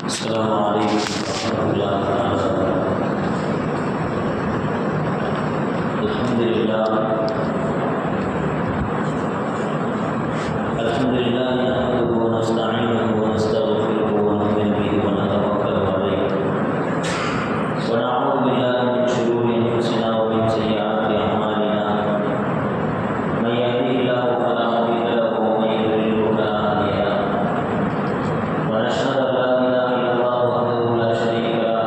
السلام عليكم ورحمة الله تعالى الحمد لله نحمده ونستعينه ونستغفره ونؤمن به ونتوكل عليه ونعوذ بالله من شرور أنفسنا ومن سيئات أعمالنا من يهده الله فلا مضل له ومن يضلل فلا هادي له ونشهد أن لا إله إلا الله وحده لا شريك له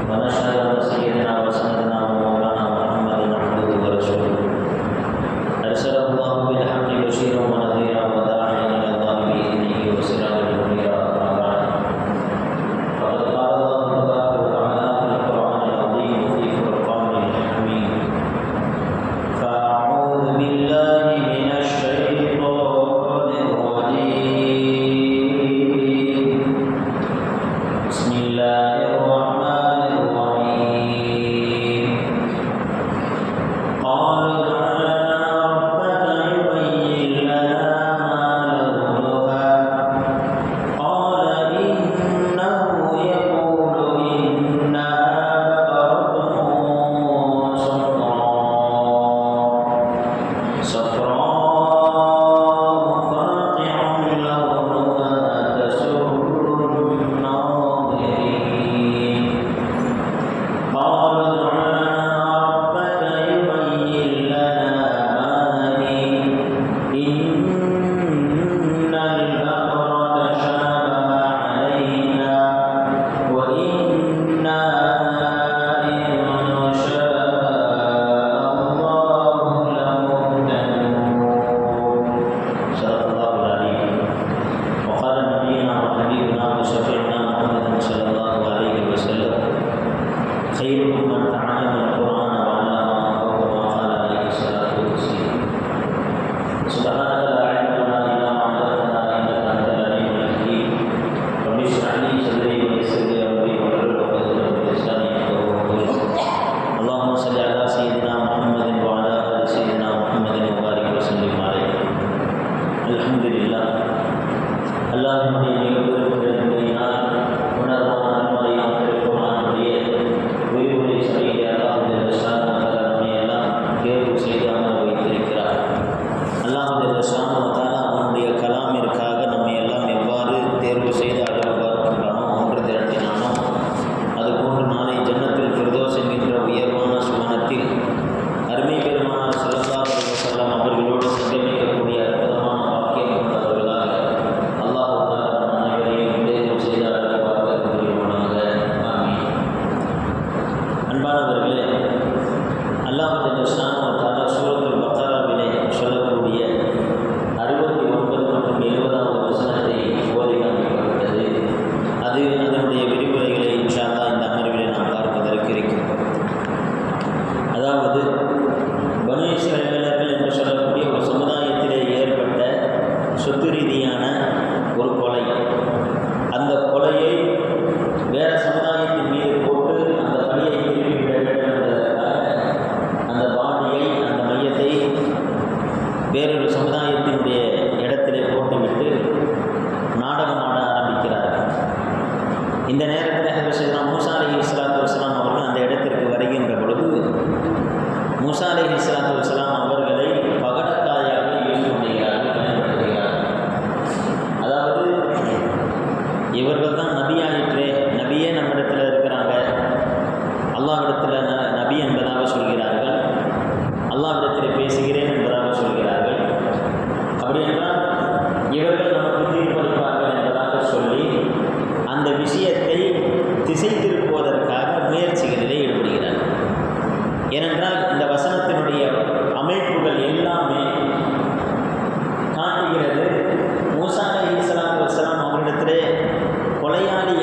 ونشهد أن سيدنا وسندنا ومولانا محمدا عبده ورسوله أرسله الله بالحق بشيرا ونذيرا وداعيا إلى الله بإذنه وسراجا منيرا أما بعد فقد قال الله تبارك وتعالى في القرآن العظيم في فرقانه الحميد فأعوذ بالله من الشيطان الرجيم بسم الله الرحمن الرحيم قالوا ادع لنا ربك يبين لنا ما لونها قال إنه يقول إنها بقرة صفراء فاقع لونها تسر الناظرين قال ادع لنا ربك يبين لنا ما هي إن البقرة شابه علينا وإنا إن شاء الله لمهتدون صدق الله العليم وقال نبينا وحبيبنا وشفيعنا محمد صلى الله عليه وسلم خيركم من تعلم القرآن وعلمه أو كما قال عليه الصلاة والسلام سبحانك لا علم لنا إلا ما علمتنا إنك أنت العليم الحكيم رب اشرح لي صدري ويسر لي أمري واحلل عقدة من لساني يفقهوا قولي اللهم صل على سيدنا محمد وعلى آل سيدنا محمد وبارك وسلم عليه الحمد لله அல்லாஹ்வுடைய நிகழ்வுகள் பிறந்ததினால் உணர்வான அன்மறையான திருக்குர்ஆனுடைய விரிவுரை சொல்லிய அல்லாஹ் ஜல்ல நம்மை எல்லாம் தேர்வு செய்து அமர வைத்திருக்கிறார். அல்லாஹ் ஜல்ல அவனுடைய கலாமிற்காக நம்மை எல்லாம் எவ்வாறு தேர்வு செய்து அழகு பார்க்கின்றானோ ஒன்று திரட்டினானோ அதுபோன்று நாளை ஜன்னத்துல் ஃபிர்தௌஸ் என்கின்ற உயர்வான சுவனத்தில் அருமை பெருமானார் ஸல்லல்லாஹு அலைஹி வஸல்லம் அவர்களோடு சங்கமிக்கக்கூடிய அற்புதமான வாக்கியம் கொண்டவர்களாக அல்லாஹ் தஆலா நம் அனைவரையும் தேர்வு செய்து அழகு பார்க்க புரிவானாக. ஆமீன். அன்பானவர்களே, அல்லாஹ் ஜல்ல சூரத்துல் பக்ராவிலே சொல்லக்கூடிய 69 மற்றும் 70வது வசனத்தை ஓதி காண்பிக்கப்பட்டது. அதனுடைய விரிவுரைகளை இன்ஷா அல்லாஹ் இந்த அமர்விலே நாம் பார்ப்பதற்கு இருக்கிறோம். அதாவது பனு இஸ்ரவேலர்கள் என்று சொல்லக்கூடிய ஒரு சமுதாயத்திலே ஏற்பட்ட சொத்து ரீதியான ஒரு கொலை. அந்த கொலையை வேறு சமுதாயத்தின் மீது போட்டு அந்த பழியை திருப்பிவிட வேண்டும் என்பதற்காக அந்த பாடியை அந்த மையத்தை வேறொரு சமுதாயத்தினுடைய இடத்திலே போட்டுவிட்டு நாடகம் ஆட ஆரம்பிக்கிறார்கள். இந்த நேரத்தில் ஹஜ்ரத் மூசா அலைஹிஸ்ஸலாத்து வஸ்ஸலாம் அவர்கள் அந்த இடத்திற்கு வருகின்ற பொழுது மூசா அலைஹிஸ்ஸலாத்து வஸ்ஸலாம் அவர்களை பகடக்காயாக யூஸ் பண்ணுகிறார்கள், பயன்படுத்துகிறார்கள். அதாவது இவர்கள் தான் நபியாயிற்றே, நபியே நம்மிடத்தில் இருக்கிறாங்க, அல்லாஹ்விடத்தில் நபி என்பதாக சொல்கிறார்கள், அல்லாஹ்விடத்தில் பேசுகிறேன் என்பதாக சொல்கிறார்கள். அப்படி என்றால் இவர்கள் நமக்கு தீர்ப்பளிப்பார்கள் என்பதாக சொல்லி அந்த விஷயத்தை திசை திருப்புவதற்காக முயற்சிகளிலே ஈடுபடுகிறார்கள். ஏனென்றால் இந்த வசனத்தினுடைய அமைப்புகள் எல்லாமே காட்டுகிறது மூசா அலைஹிஸ்ஸலாத்து வஸ்ஸலாம் அவரிடத்திலே கொலையாளி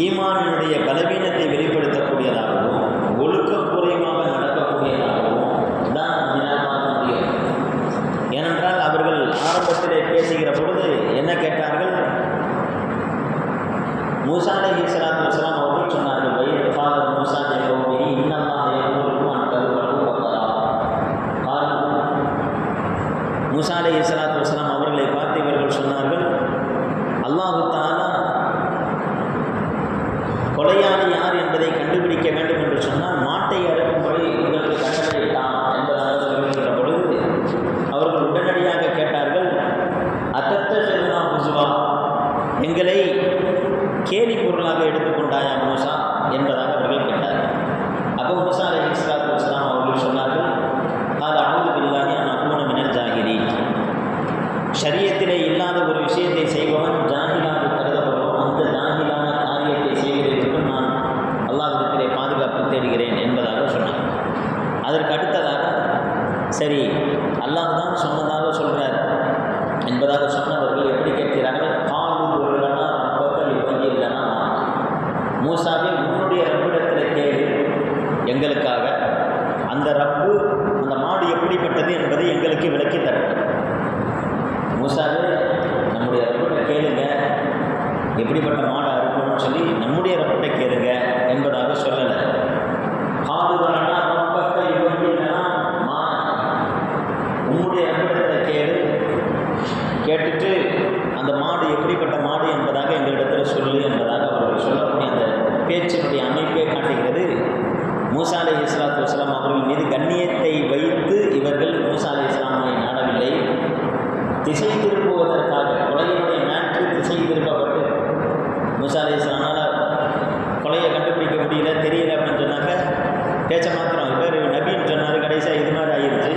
ஈமானினுடைய பலவீனத்தை வெளிப்படுத்தக்கூடியதாகவும் ஒழுக்கக்குறைவாக நடக்கக்கூடியதாகவும் தான் நம்மால் பார்க்க முடியும். ஏனென்றால் அவர்கள் ஆரம்பத்திலே பேசுகிற பொழுது என்ன கேட்டார்கள்? மூசா அலைஹிஸ்ஸலாத்து வஸ்ஸலாம் அவர்கள் சொன்னார்கள், வயது ஃபாதர் மூசா லிகௌமிஹி இன்னல்லாஹ யஅமுருக்கும் அன் தذبحوا பக்கரா. மூசா அலைஹிஸ்ஸலாத்து வஸ்ஸலாம் அவர்களை பார்த்து இவர்கள் சொன்னார்கள், அல்லாஹ் தஆலா கொலையாளி யார் என்பதை கண்டுபிடிக்க வேண்டும் என்று சொன்னால் மாட்டை அறுக்கும்படி உங்களுக்கு கட்டளையிட்டான் என்பதாக சொல்கின்ற பொழுது அவர்கள் உடனடியாக கேட்டார்கள், அத்தத்தனா ஹுசுவா, எங்களை கேலி பொருளாக எடுத்துக்கொண்டாயா மூசா என்பதாக அவர்கள் கேட்டார்கள். அப்போ மூசா அலைஹிஸ்ஸலாத்து வஸ்ஸலாம் அவர்கள் சொன்னார்கள், அது அஊது பில்லாஹி அன் அகூன மினல் ஜாஹிலீன். ஷரியத்திலே இல்லாத ஒரு விஷயத்தை செய்பவன் ஜாஹிலாக கருதப்படுவோம். அந்த ஜாஹிலான காரியத்தை செய்வதற்கு நான் அல்லாஹ்விடத்திலே பாதுகாப்பு தேடுகிறேன் என்பதாக சொன்னார். அதற்கு அடுத்ததாக சரி அல்லாஹ் தான் சொன்னதாக சொல்கிறார் என்பதாக சொன்னவர்கள் எப்படி கேட்கிறார்கள்? மூசாவே, உன்னுடைய ரப்பிடத்தில் கேளு எங்களுக்காக, அந்த ரப்பு அந்த மாடு எப்படிப்பட்டது என்பதை எங்களுக்கு விளக்கி தரட்டும். மூசாவே, நம்முடைய ரப்பிட்ட கேளுங்க, எப்படிப்பட்ட மாடாக இருக்கும்னு சொல்லி நம்முடைய ரப்பிட்ட கேளுங்க என்பதாக சொல்லலை. காடுவானா ரப்பக்க யுபையினா மா, உன்னுடைய ரப்பிடத்தில் கேளு, கேட்டுட்டு அந்த மாடு எப்படிப்பட்ட மாடு என்பதாக எங்களிடத்தில் சொல்லு என்பதாக அவர்கள் சொல்லக்கூடிய அந்த பேச்சினுடைய அமைப்பை காட்டுகிறது. மூசா அலைஹிஸ்ஸலாத்து வஸ்ஸலாம் அவர்கள் மீது கண்ணியத்தை வைத்து இவர்கள் மூசா அலைஹிஸ்ஸலாமை நாடவில்லை. திசை திருப்புவதற்காக கொலையினுடைய மேற்று திசை திருப்பப்பட்டு மூசா அலைஹிஸ்ஸலாமால் கொலையை கண்டுபிடிக்க முடியல, தெரியல அப்படின்னு சொன்னாக்க பேச்ச மாத்திரம் இவர் நபின்னு சொன்னார், கடைசியாக இது மாதிரி ஆயிடுச்சு,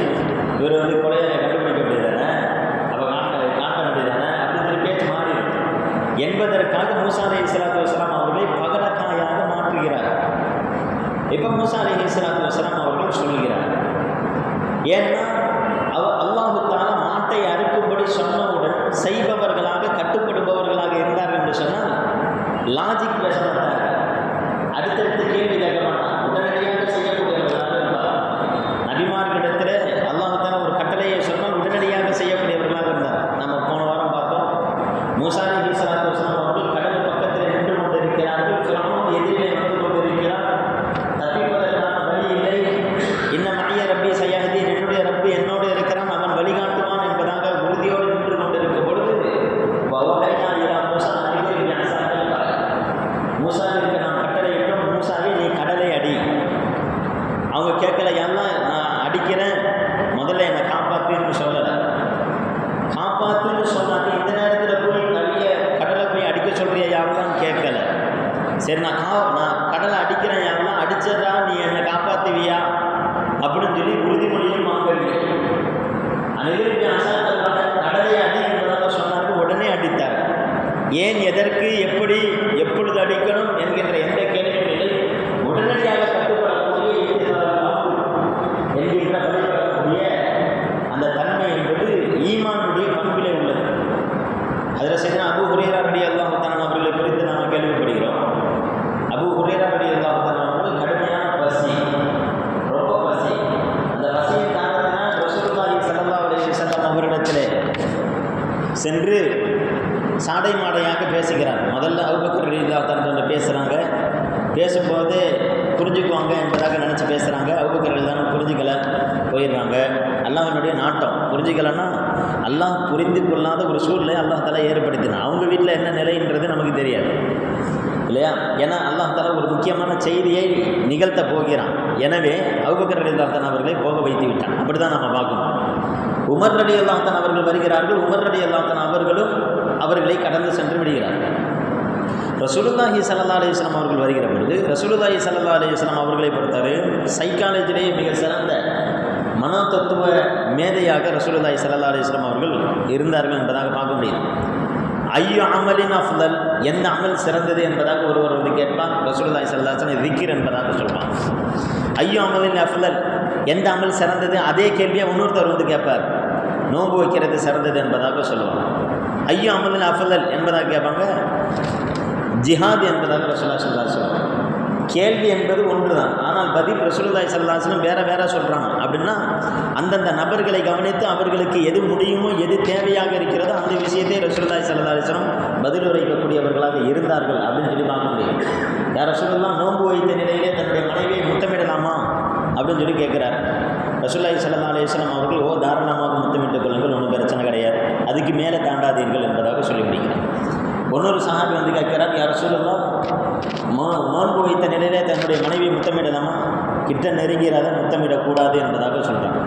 இவர் வந்து கொலையை கண்டுபிடிக்க முடியுதானே, அப்போ காட்ட முடியுதானே அப்படின்னு சொல்லி பேச்சு மாறி என்பதற்காக மூசா அலைஹிஸ்ஸலாத்து வஸ்ஸலாம் அவர்களை பகடக்காயாக மாற்றுகிறார். இப்போ மூசா அலைஹிஸ்ஸலாத்து வஸ்ஸலாம் அவர்கள் சொல்கிறார், ஏன்னா அல்லாஹ் தஆலா மாட்டை அறுக்கும்படி சொன்னவுடன் செய்பவர்களாக கட்டுப்படுபவர்களாக இருந்தார்கள் என்று சொன்னால் லாஜிக் பேச மாட்டாங்க, அடுத்தடுத்து கேள்வி கேட்க மாட்டாங்க, உடனடியாக செய்யக்கூடியவர்களாக இருந்தார். நபிமார்களிடத்தில் அல்லாஹ் தஆலா ஒரு கட்டளையை சொன்னால் உடனடியாக செய்யக்கூடியவர்களாக இருந்தார். நம்ம போன வாரம் பார்த்தோம், மூசா அலைஹிஸ்ஸலாத்து வஸ்ஸலாம் அவர்கள் கடல் பக்கத்தில் நின்று கொண்டிருக்கிறார்கள், ஃபிரௌன் எதிரிலே வந்து கொண்டிருக்கிறார், தப்பிப்பதற்கான வழி இல்லை. இன்ன மஅய்ய ரப்பி சயஹ்தீன், என்னுடைய ரப்பு என்னோடு இருக்கிறான், அவன் வழிகாட்டுவான் என்பதாக உறுதியோடு நின்று கொண்டிருக்கும் பொழுது வவஹைனா இலா மூசா அன் இத்ரிப் பிஅஸாக்கல் பஹர், மூசாவிற்கு நாம் கட்டளையிட்டோம், மூசாவே நீ கடலை அடி. அவங்க கேட்கல, எல்லாம் நான் அடிக்கிறேன், முதல்ல என்னை காப்பாற்றுன்னு சொல்லலை. காப்பாற்றுன்னு சொன்னாங்க, இந்த நேரத்தில் போய் நிறைய கடலை போய் அடிக்க சொல்கிறியா யாரெல்லாம் கேட்கல. சரி நான் கடலை அடிக்கிறேன், யாரெல்லாம் அடிச்சதா நீ என்னை காப்பாற்றுவியா அப்படின்னு சொல்லி உறுதிமொழியும் வாங்கவில்லை. அனைவருக்கு அசாத்தமான கடலை அடி என்பதாக சொன்னார்கள், உடனே அடித்தார். ஏன், எதற்கு, எப்படி, எப்பொழுது அடிக்கணும் என்கின்ற எந்த கேள்வியும் இல்லை. உடனடியாக கட்டுப்படக்கூடிய என்கின்ற வழிபடக்கூடிய அந்த தன்மை என்பது ஈமானுடைய பண்பிலே உள்ளது. அதில் செய்த அபூ ஹுரைரா ரலியல்லாஹு தஆலா அவர்களை குறித்து நாம் கேள்விப்படுகிறோம். அபூ ஹுரைரா ரலியல்லாஹு தஆலா அவர்கள் கடுமையான பசி, ரொம்ப பசி. அந்த பசியின் காரணத்தினால் ரசூலுல்லாஹி ஸல்லல்லாஹு அலைஹி வஸல்லம் அவரிடத்திலே சென்று சாடை மாடையாக பேசுகிறார். முதல்ல அபூபக்கர் ரலியல்லாஹு தஆலா பேசுகிறாங்க, பேசும்போது புரிஞ்சுக்குவாங்க என்பதாக நினச்சி பேசுகிறாங்க. அபூபக்கர் ரலியல்லாஹு புரிஞ்சுக்கலை, போயிடுறாங்க. அல்லாஹ்வினுடைய நாட்டம், புரிஞ்சுக்கலைன்னா அல்லாஹ் புரிந்து கொள்ளாத ஒரு சூழ்நிலை அல்லாஹ் தஆலா ஏற்படுத்தினான். அவங்க வீட்டில் என்ன நிலைன்றது நமக்கு தெரியாது இல்லையா? ஏன்னா அல்லாஹ் தஆலா ஒரு முக்கியமான செய்தியை நிகழ்த்த போகிறான். எனவே அபூபக்கர் ரலியல்லாஹு தஆலா அவர்களை போக வைத்து விட்டான். அப்படி தான் நம்ம பார்க்கணும். உமர் ரலியல்லாஹு தஆலா அவர்கள் வருகிறார்கள். உமர் ரலியல்லாஹு தஆலா அவர்களும் அவர்களை கடந்து சென்று விடுகிறார்கள். ரசூலுல்லாஹி ஸல்லல்லாஹு அலைஹி வஸல்லம் அவர்கள் வருகிற பொழுது ரசூலுல்லாஹி ஸல்லல்லாஹு அலைஹி வஸல்லம் அவர்களை பொறுத்தவரை சைக்காலஜிலேயே மிக சிறந்த மனோதத்துவ மேதையாக ரசூலுல்லாஹி ஸல்லல்லாஹு அலைஹி வஸல்லம் அவர்கள் இருந்தார்கள் என்பதாக பார்க்க முடியும். ஐயோ அமலின் அஃதல், எந்த அமல் சிறந்தது என்பதாக ஒருவர் வந்து கேட்பான். ரசூலுல்லாஹி ஸல்லல்லாஹு அலைஹி வஸல்லம் திக்ர் என்பதாக சொல்வான். ஐயோ அமலின் அஃதல், எந்த அமல் சிறந்தது, அதே கேள்வியை இன்னொருத்தர் வந்து கேட்பார். நோன்பு வைக்கிறது சிறந்தது என்பதாக சொல்லுவாங்க. ஐயோ அமலின் அஃதல் என்பதாக கேட்பாங்க. ஜிஹாத் என்பதாக ரசூலுல்லாஹி ஸல்லல்லாஹு அலைஹி வஸல்லம். கேள்வி என்பது ஒன்று தான், ஆனால் பதில் ரசூலுல்லாஹி ஸல்லல்லாஹு அலைஹி வஸல்லம் வேற சொல்கிறாங்க. அப்படின்னா அந்தந்த நபர்களை கவனித்து அவர்களுக்கு எது முடியுமோ எது தேவையாக இருக்கிறதோ அந்த விஷயத்தை ரசூலுல்லாஹி ஸல்லல்லாஹு அலைஹி வஸல்லம் பதில் உரைக்கக்கூடியவர்களாக இருந்தார்கள் அப்படின்னு சொல்லி பார்க்க முடியும். யார் ரசூலுல்லாஹ் நோன்பு வைத்த நிலையிலே தன்னுடைய மனைவியை முத்தமிடலாமா அப்படின்னு சொல்லி கேட்குறார். ரசூலுல்லாஹி ஸல்லல்லாஹு அலைஹி வஸல்லம் அவர்கள் தாராளமாக முத்தமிட்டுக் கொள்ளுங்கள், ஒன்றும் பிரச்சனை கிடையாது, அதுக்கு மேலே தாண்டாதீர்கள் என்பதாக சொல்லி முடிக்கிறார். இன்னொரு சஹாபி வந்து கேட்கிறார், யார் ரசூலுல்லாஹ் நோன்பு வைத்த நிலையிலே தன்னுடைய மனைவியை முத்தமிடலாமா? கிட்ட நெருங்கிறாத, முத்தமிடக்கூடாது என்பதாக சொல்கிறாங்க.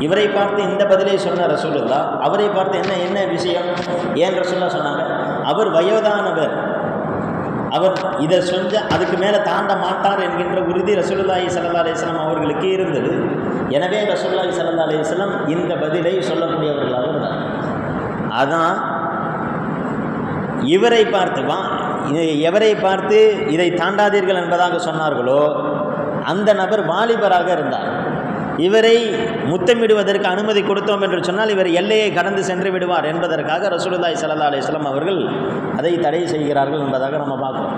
இவரை பார்த்து இந்த பதிலை சொன்ன ரசூலுல்லாஹ் அவரை பார்த்து என்ன விஷயம் ஏன் ரசூலுல்லாஹ் சொன்னாங்க? அவர் வயோதானவர், அவர் இதை செஞ்ச அதுக்கு மேலே தாண்ட மாட்டார் என்கின்ற உறுதி ரசூலுல்லாஹி ஸல்லல்லாஹு அலைஹி வஸல்லம் அவர்களுக்கு இருந்தது. எனவே ரசூலுல்லாஹி ஸல்லல்லாஹு அலைஹி வஸல்லம் இந்த பதிலை சொல்லக்கூடியவர்களாக இருந்தார். அதான் எவரை பார்த்து இதை தாண்டாதீர்கள் என்பதாக சொன்னார்களோ அந்த நபர் வாலிபராக இருந்தார். இவரை முத்தமிடுவதற்கு அனுமதி கொடுத்தோம் என்று சொன்னால் இவர் எல்லையை கடந்து சென்று விடுவார் என்பதற்காக ரசூலுல்லாஹி ஸல்லல்லாஹு அலைஹி வஸல்லம் அவர்கள் அதை தடை செய்கிறார்கள் என்பதாக நம்ம பார்க்கிறோம்.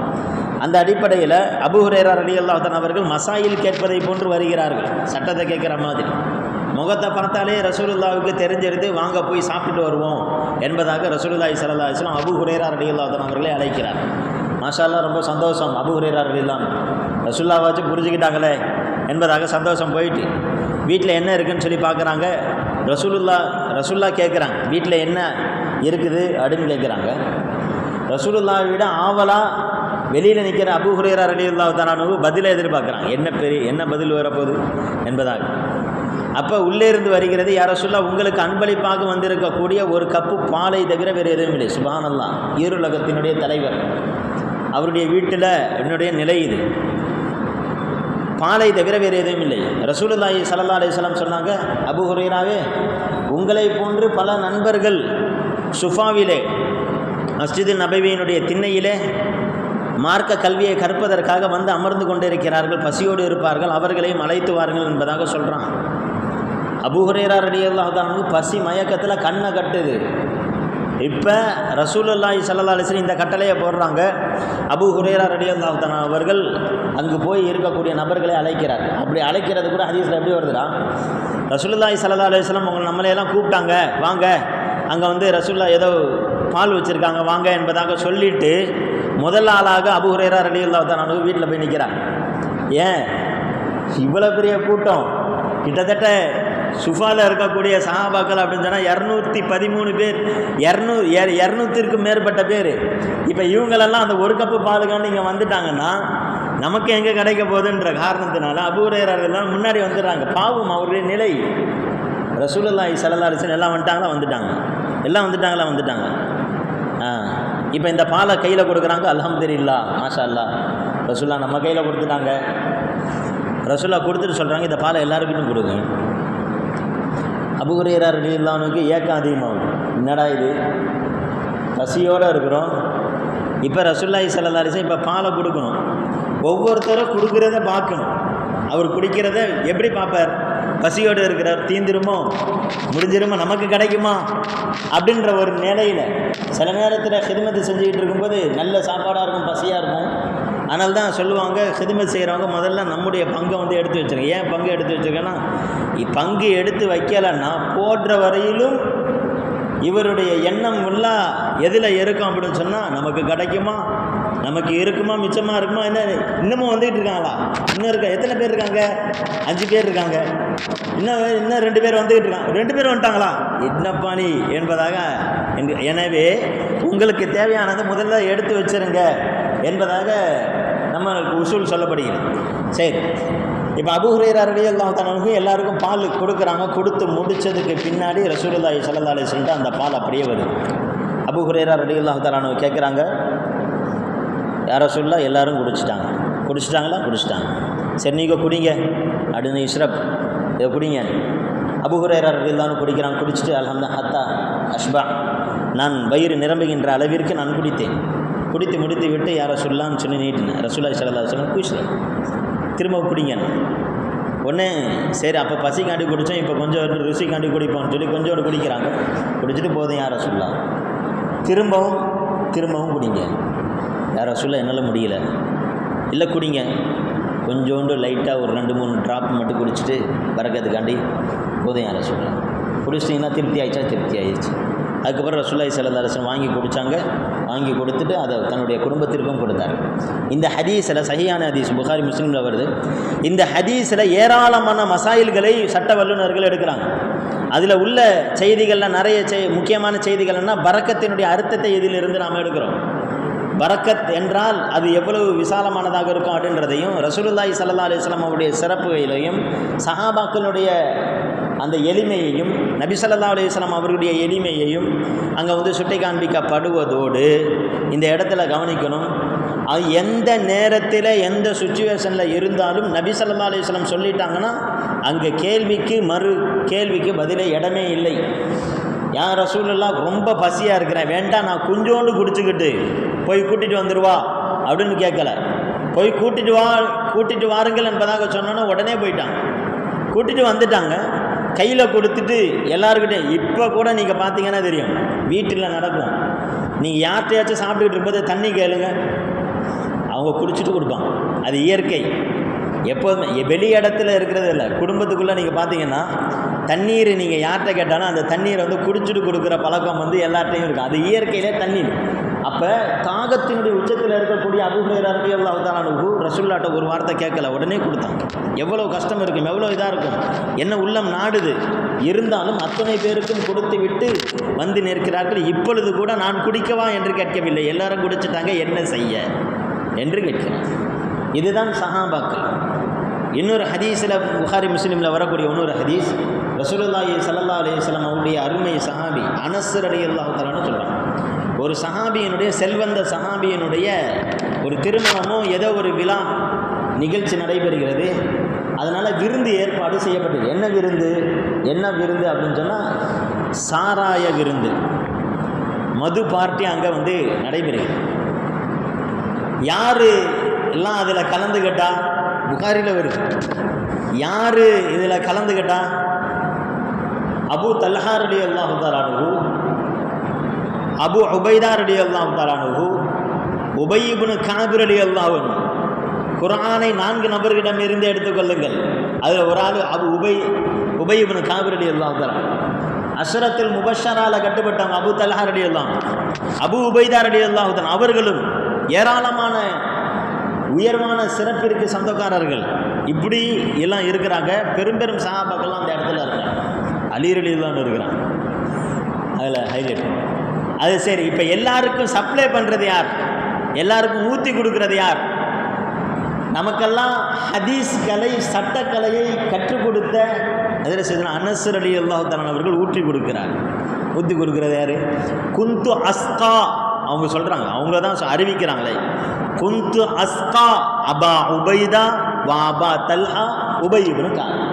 அந்த அடிப்படையில் அபூ ஹுரைரா ரலியல்லாஹு தஆலா அவர்கள் மசாயில் கேட்பதை போன்று வருகிறார்கள், சட்டத்தை கேட்குற மாதிரி. முகத்தை பார்த்தாலே ரசூலுல்லாஹுக்கு தெரிஞ்சிருந்து வாங்க போய் சாப்பிட்டு வருவோம் என்பதாக ரசூலுல்லாஹி ஸல்லல்லாஹு அலைஹி வஸல்லம் அபூ ஹுரைரா ரலியல்லாஹு தஆலா அவர்களை அழைக்கிறார். மாஷா அல்லாஹ், ரொம்ப சந்தோஷம். அபூ ஹுரைரா ரலியல்லாஹு ரசூலுல்லாஹ்வாச்சு புரிஞ்சுக்கிட்டாங்களே என்பதாக சந்தோஷம். போயிட்டு வீட்டில் என்ன இருக்குதுன்னு சொல்லி பார்க்குறாங்க. ரசூலுல்லாஹ் கேட்குறாங்க, வீட்டில் என்ன இருக்குது அப்படின்னு கேட்குறாங்க. ரசூலுல்லாஹை விட ஆவலாக வெளியில் நிற்கிற அபூ ஹுரைரா ரலியல்லாஹு தஆலா பதிலை எதிர்பார்க்குறாங்க, என்ன பதில் வரப்போகுது என்பதாக. அப்போ உள்ளே இருந்து வருகிறது, யார் ரசூலுல்லாஹ் உங்களுக்கு அன்பளிப்பாக வந்திருக்கக்கூடிய ஒரு கப்பு பாலை தவிர வேறு எதுவும் இல்லை. சுப்ஹானல்லாஹ், ஈருலகத்தினுடைய தலைவர், அவருடைய வீட்டில் என்னுடைய நிலை இது, பாலை தவிர வேறு எதுவும் இல்லை. ரசூலுல்லாஹி ஸல்லல்லாஹு அலைஹி வஸல்லம் சொன்னாங்க, அபூ ஹுரைராவே, உங்களை போன்று பல நண்பர்கள் சுஃபாவிலே மஸ்ஜிது நபவியினுடைய திண்ணையிலே மார்க்க கல்வியை கற்பதற்காக வந்து அமர்ந்து கொண்டிருக்கிறார்கள், பசியோடு இருப்பார்கள், அவர்களையும் அழைத்து வாருங்கள் என்பதாக சொல்கிறான். அபூ ஹுரைரா ரலியல்லாஹு தஆலா பசி மயக்கத்தில் கண்ணை கட்டுது. இப்போ ரசூலுல்லாஹி ஸல்லல்லாஹு அலைஹி வஸல்லம் இந்த கட்டளையை போடுறாங்க. அபூ ஹுரைரா ரலியல்லாஹு தஆலா அவர்கள் அங்கு போய் இருக்கக்கூடிய நபர்களை அழைக்கிறார். அப்படி அழைக்கிறது கூட ஹதீஸில் எப்படி வருதுடா, ரசூலுல்லாஹி ஸல்லல்லாஹு அலைஹி வஸல்லம் அவங்க நம்மளையெல்லாம் கூப்பிட்டாங்க, வாங்க அங்கே வந்து ரசூலுல்லாஹ் ஏதோ பால் வச்சுருக்காங்க வாங்க என்பதாக சொல்லிவிட்டு முதல் ஆளாக அபூ ஹுரைரா ரலியல்லாஹு தஆலா வீட்டில் போய் நிற்கிறாங்க. ஏன் இவ்வளோ பெரிய கூட்டம், கிட்டத்தட்ட சுஃபாவில் இருக்கக்கூடிய சஹாபாக்கள் அப்படின்னு சொன்னால் 213 பேர், 200க்கும் மேற்பட்ட பேர். இப்போ இவங்களெல்லாம் அந்த ஒரு கப்பு பாலுக்காண்டு இங்கே வந்துட்டாங்கன்னா நமக்கு எங்கே கிடைக்க போகுதுன்ற காரணத்தினால அபூ ஹுரைரா எல்லாம் முன்னாடி வந்துடுறாங்க. பாவம் அவருடைய நிலை. ரசூலுல்லாஹி ஸல்லல்லாஹு அலைஹி வஸல்லம் எல்லாம் வந்துட்டாங்க. இப்போ இந்த பாலை கையில் கொடுக்குறாங்க. அல்ஹம்துலில்லாஹ், மாஷா அல்லாஹ், ரசூலுல்லாஹ் நம்ம கையில் கொடுத்துட்டாங்க. ரசூலுல்லாஹ் கொடுத்துட்டு சொல்கிறாங்க, இந்த பாலை எல்லாருக்கிட்டும் கொடுங்க. அபூ ஹுரைரா ரலியல்லாஹு அன்ஹுக்கு ஏக்கம் அதிகமாகும். என்னடா இது, பசியோடு இருக்கிறோம், இப்போ ரசூலுல்லாஹி ஸல்லல்லாஹு அலைஹி வஸல்லம் இப்போ பாலை கொடுக்கணும், ஒவ்வொருத்தரும் கொடுக்குறத பார்க்கணும். அவர் குடிக்கிறத எப்படி பார்ப்பார்? பசியோடு இருக்கிறார், தீந்துருமோ, முடிஞ்சிருமோ, நமக்கு கிடைக்குமா அப்படின்ற ஒரு நிலையில் சில நேரத்தில் ஹிதுமத்து செஞ்சுக்கிட்டு இருக்கும்போது நல்ல சாப்பாடாக இருக்கும், பசியாக இருக்கும். அதனால தான் சொல்லுவாங்க, ஹிதுமத் செய்கிறவங்க முதல்ல நம்முடைய பங்கை வந்து எடுத்து வச்சுருங்க. ஏன் பங்கு எடுத்து வச்சுருக்கேன்னா, பங்கு எடுத்து வைக்கலைன்னா போடுற வரையிலும் இவருடைய எண்ணம் ஃபுல்லாக எதில் இருக்கும் அப்படின்னு சொன்னால், நமக்கு கிடைக்குமா, நமக்கு இருக்குமா, மிச்சமாக இருக்குமா, என்ன இன்னமும் வந்துக்கிட்டு இருக்காங்களா, இன்னும் எத்தனை பேர் இருக்காங்க? 5 பேர் இருக்காங்க, இன்னும் 2 பேர் வந்துக்கிட்டு இருக்காங்க, 2 பேர் வந்துட்டாங்களா, என்னப்பா நீ என்பதாக. எனவே உங்களுக்கு தேவையானதை முதல்ல எடுத்து வச்சுருங்க என்பதாக நம்மளுக்கு உசூல் சொல்லப்படுகிறது. சரி, இப்போ அபூ ஹுரைரா ரலியல்லாஹு தஆலா எல்லாருக்கும் பால் கொடுக்குறாங்க. கொடுத்து முடித்ததுக்கு பின்னாடி ரசூலுல்லாஹி ஸல்லல்லாஹு அலைஹி வஸல்லம் அந்த பால் அப்படியே வருது. அபூ ஹுரைரா ரலியல்லாஹு தஆலா கேட்குறாங்க, யார் ரசூலுல்லாஹ் எல்லாரும் குடிச்சிட்டாங்க. சரி நீங்கள் குடிங்க அப்படின்னு, இஷ்ரப் இதை குடிங்க. அபூ ஹுரைரா ரலியல்லாஹு குடிக்கிறாங்க. குடிச்சிட்டு அல்ஹம்துலில்லாஹ் ஹத்தா அஷ்பா, நான் வயிறு நிரம்புகின்ற அளவிற்கு நான் குடித்தேன். குடித்து முடித்து விட்டு யார் ரசூலுல்லாஹ்னு சொல்லி நீட்டினேன். ரசூலுல்லாஹி ஸல்லல்லாஹு அலைஹி வஸல்லம் குடிச்சிட்டேன். திரும்ப குடிங்க. ஒன்று சரி, அப்போ பசிக்காண்டி குடித்தோம், இப்போ கொஞ்சம் ருசிக்காண்டி குடிப்போம்னு சொல்லி கொஞ்சோடு குடிக்கிறாங்க. குடிச்சிட்டு போதும் யார் ரசூலுல்லாஹ், திரும்பவும் குடிங்க. யார் ரசூலுல்லாஹ் என்னால் முடியல. இல்லை குடிங்க, கொஞ்சோண்டு லைட்டாக ஒரு 2-3 ட்ராப் மட்டும் குடிச்சிட்டு பறக்கிறதுக்காண்டி போதும் யார் ரசூலுல்லாஹ். குடிச்சிட்டிங்கன்னா திருப்தி ஆயிடுச்சா? திருப்தி ஆயிடுச்சு. அதுக்கப்புறம் ரசூலுல்லாஹி ஸல்லல்லாஹு அலைஹி வஸல்லம் வாங்கி குடித்தாங்க. வாங்கி கொடுத்துட்டு அதை தன்னுடைய குடும்பத்திற்கும் கொடுத்தார். இந்த ஹதீஸில் சஹீஹான ஹதீஸ், புகாரி முஸ்லிமில் வருது. இந்த ஹதீஸில் ஏராளமான மசாயில்களை சட்ட வல்லுநர்கள் எடுக்கிறாங்க. அதில் உள்ள செய்திகளில் நிறைய முக்கியமான செய்திகள்னா பரக்கத்தினுடைய அர்த்தத்தை இதிலிருந்து நாம் எடுக்கிறோம். பரக்கத் என்றால் அது எவ்வளவு விசாலமானதாக இருக்கும் அப்படின்றதையும், ரசூலுல்லாஹி ஸல்லல்லாஹு அலைஹி வஸல்லம் அவருடைய சிறப்புகளையும், சஹாபாக்களுடைய அந்த எளிமையையும், நபி ஸல்லல்லாஹு அலைஹி வஸல்லம் அவர்களுடைய எளிமையையும் அங்கே சுட்டி காண்பிக்கப்படுவதோடு இந்த இடத்துல கவனிக்கணும், அது எந்த நேரத்தில் எந்த சுச்சுவேஷனில் இருந்தாலும் நபி ஸல்லல்லாஹு அலைஹி வஸல்லம் சொல்லிட்டாங்கன்னா அங்கே கேள்விக்கு மறு கேள்விக்கு பதிலே இடமே இல்லை. யார் ரசூலுல்லாஹ் ரொம்ப பசியாக இருக்கிறேன், வேண்டாம் நான் கொஞ்சோண்டு குடிச்சுக்கிட்டு போய் கூட்டிகிட்டு வந்துடுவா அப்படின்னு கேட்கல. போய் கூட்டிகிட்டு வாருங்கள் என்பதாக சொன்னோன்னா உடனே போயிட்டாங்க. கூட்டிகிட்டு வந்துட்டாங்க, கையில் கொடுத்துட்டு எல்லாருக்கிட்டையும். இப்போ கூட நீங்கள் பார்த்தீங்கன்னா தெரியும், வீட்டில் நடக்கும். நீங்கள் யார்கிட்டையாச்சும் சாப்பிட்டுக்கிட்டு இருக்கும்போது தண்ணி கேளுங்க, அவங்க குடிச்சிட்டு கொடுப்பாங்க. அது இயற்கை. எப்போதுமே வெளி இடத்துல இருக்கிறது இல்லை, குடும்பத்துக்குள்ளே நீங்கள் பார்த்தீங்கன்னா தண்ணீர் நீங்கள் யார்கிட்ட கேட்டாலும் அந்த தண்ணீரை குடிச்சிட்டு கொடுக்குற பழக்கம் எல்லார்ட்டையும் இருக்கும். அது இயற்கையிலே தண்ணீர். அப்போ தாகத்தினுடைய உச்சத்தில் இருக்கக்கூடிய அபூ ஹுரைரா ரலியல்லாஹு தஆலா அன்ஹு ரசூலுல்லாஹ்ட்ட ஒரு வார்த்தை கேட்கல, உடனே கொடுத்தாங்க. எவ்வளோ கஷ்டம் இருக்கும், எவ்வளோ இதாக இருக்கும், என்ன உள்ளம் நாடுது. இருந்தாலும் அத்தனை பேருக்கும் கொடுத்து விட்டு வந்து நிற்கிறார்கள். இப்பொழுது கூட நான் குடிக்கவா என்று கேட்கவில்லை, எல்லாரும் குடிச்சிட்டாங்க, என்ன செய்ய என்று கேட்கிறார். இதுதான் சஹாபாக்கள். இன்னொரு ஹதீஸில், புகாரி முஸ்லிமில் வரக்கூடிய இன்னொரு ஹதீஸ், ரசூலுல்லாஹி ஸல்லல்லாஹு அலைஹி வஸல்லம் அவருடைய அருமை சஹாபி அனஸ் ரலியல்லாஹு தஆலான்னு சொல்கிறாங்க. ஒரு சஹாபியினுடைய, செல்வந்த சஹாபியினுடைய ஒரு திருமணமோ ஏதோ ஒரு விழா நிகழ்ச்சி நடைபெறுகிறது. அதனால் விருந்து ஏற்பாடு செய்யப்பட்டது. என்ன விருந்து அப்படின்னு சொன்னால் சாராய விருந்து, மது பார்ட்டி அங்கே நடைபெறுகிறது. யார் எல்லாம் அதில் கலந்துக்கிட்டா? புகாரியில் வருது. யார் இதில் கலந்துக்கிட்டா? அபூ தல்ஹா ரலியல்லாஹு தஆலா அன்ஹு, அபூ உபைதா ரலியல்லாஹு தஆலா அன்ஹு, உபய் இப்னு கஅப் ரலியல்லாஹு அன்ஹு. குர்ஆனை 4 நபர்களிடம் இருந்து எடுத்துக்கொள்ளுங்கள். அதில் ஒரு ஆள் உபய் இப்னு கஅப் ரலியல்லாஹு தஆலா. அஷ்ரத்துல் முபஷ்ஷரால கட்டுப்பட்டவங்க அபூ தல்ஹா ரலியல்லாஹு அன்ஹு, அபூ உபைதா ரலியல்லாஹு தஆலா. அவர்களும் ஏராளமான உயர்வான சிறப்பிற்கு சொந்தக்காரர்கள். இப்படி எல்லாம் இருக்கிறாங்க. பெரும் சஹாபாக்கள்லாம் அந்த இடத்துல இருக்காங்க. அலி ரலியல்லாஹு இருக்கிறாங்க அதில் ஹைலைட். அது சரி, இப்போ எல்லாருக்கும் சப்ளை பண்ணுறது யார்? எல்லாருக்கும் ஊற்றி கொடுக்கறது யார்? நமக்கெல்லாம் ஹதீஸ் கலை, சட்டக்கலையை கற்றுக் கொடுத்த அதில் செய்த அனஸ் ரலியல்லாஹு தஆலா அவர்கள் ஊற்றி கொடுக்கிறார். ஊற்றி கொடுக்கறது யார்? குந்து அஸ்கா. அவங்க சொல்கிறாங்க, அவங்க தான் அறிவிக்கிறாங்களே, குந்து அஸ்கா அபா உபைதா வா அபா தல்ஹா உபய் இப்னு கஅப்.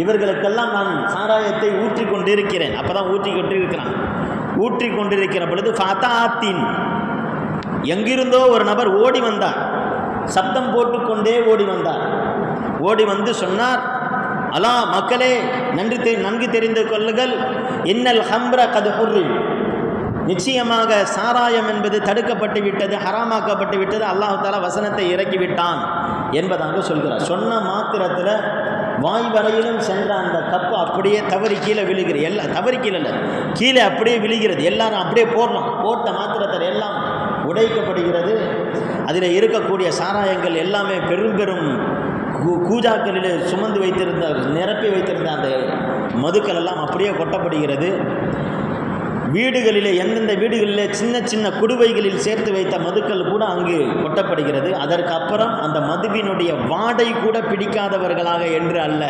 இவர்களுக்கெல்லாம் நான் சாராயத்தை ஊற்றி கொண்டிருக்கிறேன். அப்போ தான் ஊற்றி கொண்டிருக்கிறான். ஊற்றி கொண்டிருக்கிற பொழுது ஃபாத்தாத்தின், எங்கிருந்தோ ஒரு நபர் ஓடி வந்தார். சப்தம் போட்டுக்கொண்டே ஓடி வந்தார். ஓடி வந்து சொன்னார், அலா மக்களே, நன்கு தெரிந்து கொள்ளுங்கள், இன்னல் ஹம்ர கத் ஹுர்ரிம், நிச்சயமாக சாராயம் என்பது தடுக்கப்பட்டு விட்டது, ஹராமாக்கப்பட்டு விட்டது, அல்லாஹ் தஆலா வசனத்தை இறக்கிவிட்டான் என்பதாக சொல்கிறார். சொன்ன மாத்திரத்தில் வாய் வரையிலும் சென்ற அந்த கப்பு அப்படியே தவறி கீழே விழுகிறது. எல்லாம் தவறி கீழே அப்படியே விழுகிறது. எல்லாரும் அப்படியே போட்ட மாத்திரத்தில் எல்லாம் உடைக்கப்படுகிறது. அதில் இருக்கக்கூடிய சாராயங்கள் எல்லாமே பெரும் கூஜாக்களிலே சுமந்து வைத்திருந்த, நிரப்பி வைத்திருந்த அந்த மதுக்கள் எல்லாம் அப்படியே கொட்டப்படுகிறது. வீடுகளிலே, எந்தெந்த வீடுகளிலே சின்ன குடுவைகளில் சேர்த்து வைத்த மதுக்கள் கூட அங்கு கொட்டப்படுகிறது. அதற்கு அப்புறம் அந்த மதுவினுடைய வாடை கூட பிடிக்காதவர்களாக என்று அல்ல,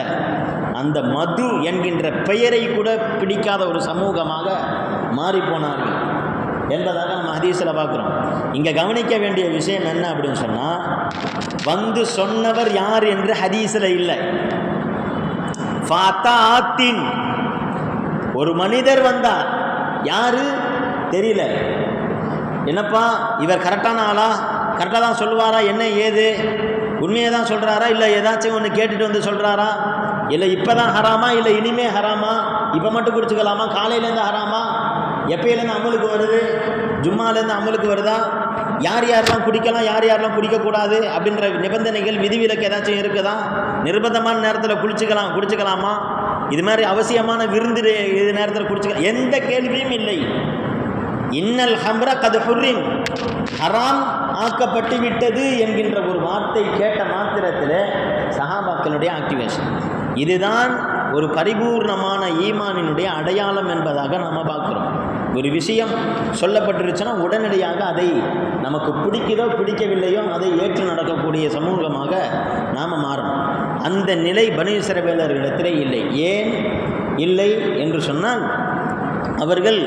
அந்த மது என்கின்ற பெயரை கூட பிடிக்காத ஒரு சமூகமாக மாறிப்போனார்கள் என்பதாக நம்ம ஹதீஸில் பார்க்குறோம். இங்கே கவனிக்க வேண்டிய விஷயம் என்ன அப்படின்னு சொன்னால், வந்து சொன்னவர் யார் என்று ஹதீஸில் இல்லை. ஃபாத்தாத்தின், ஒரு மனிதர் வந்தார். யாரு தெரியல. என்னப்பா இவர் கரெக்டான ஆளா? கரெக்டாக தான் சொல்லுவாரா? என்ன ஏது உண்மையை தான் சொல்கிறாரா? இல்லை ஏதாச்சும் ஒன்று கேட்டுட்டு வந்து சொல்கிறாரா? இல்லை இப்போ தான் ஹராமா, இல்லை இனிமே ஹராமா, இப்போ மட்டும் குடிச்சுக்கலாமா, காலையிலேருந்து ஹராமா, எப்பயிலேருந்து அமலுக்கு வருது, ஜும்மாலேருந்து அமலுக்கு வருதா, யார் யாரெல்லாம் குடிக்கலாம், யார் யாரெல்லாம் குடிக்கக்கூடாது அப்படின்ற நிபந்தனைகள் விதிவிலக்கு ஏதாச்சும் இருக்குதா? நிர்பந்தமான நேரத்தில் குடிச்சுக்கலாமா? இது மாதிரி அவசியமான விருந்து இது நேரத்தில் குடிச்சுக்கலாம், எந்த கேள்வியும் இல்லை. இன்னல் ஹம்ர கது ஹுர்ரின், ஹராம் ஆக்கப்பட்டு விட்டது என்கின்ற ஒரு வார்த்தை கேட்ட மாத்திரத்தில் சஹாபாக்களுடைய ஆக்டிவேஷன். இதுதான் ஒரு பரிபூர்ணமான ஈமானினுடைய அடையாளம் என்பதாக நாம் பார்க்குறோம். ஒரு விஷயம் சொல்லப்பட்டிருச்சுன்னா உடனடியாக அதை நமக்கு பிடிக்குதோ பிடிக்கவில்லையோ அதை ஏற்று நடக்கக்கூடிய சமூகமாக நாம் மாறணும். அந்த நிலை பனி இஸ்ரவேலர்களிடத்திலே இல்லை. ஏன் இல்லை என்று சொன்னால், அவர்கள்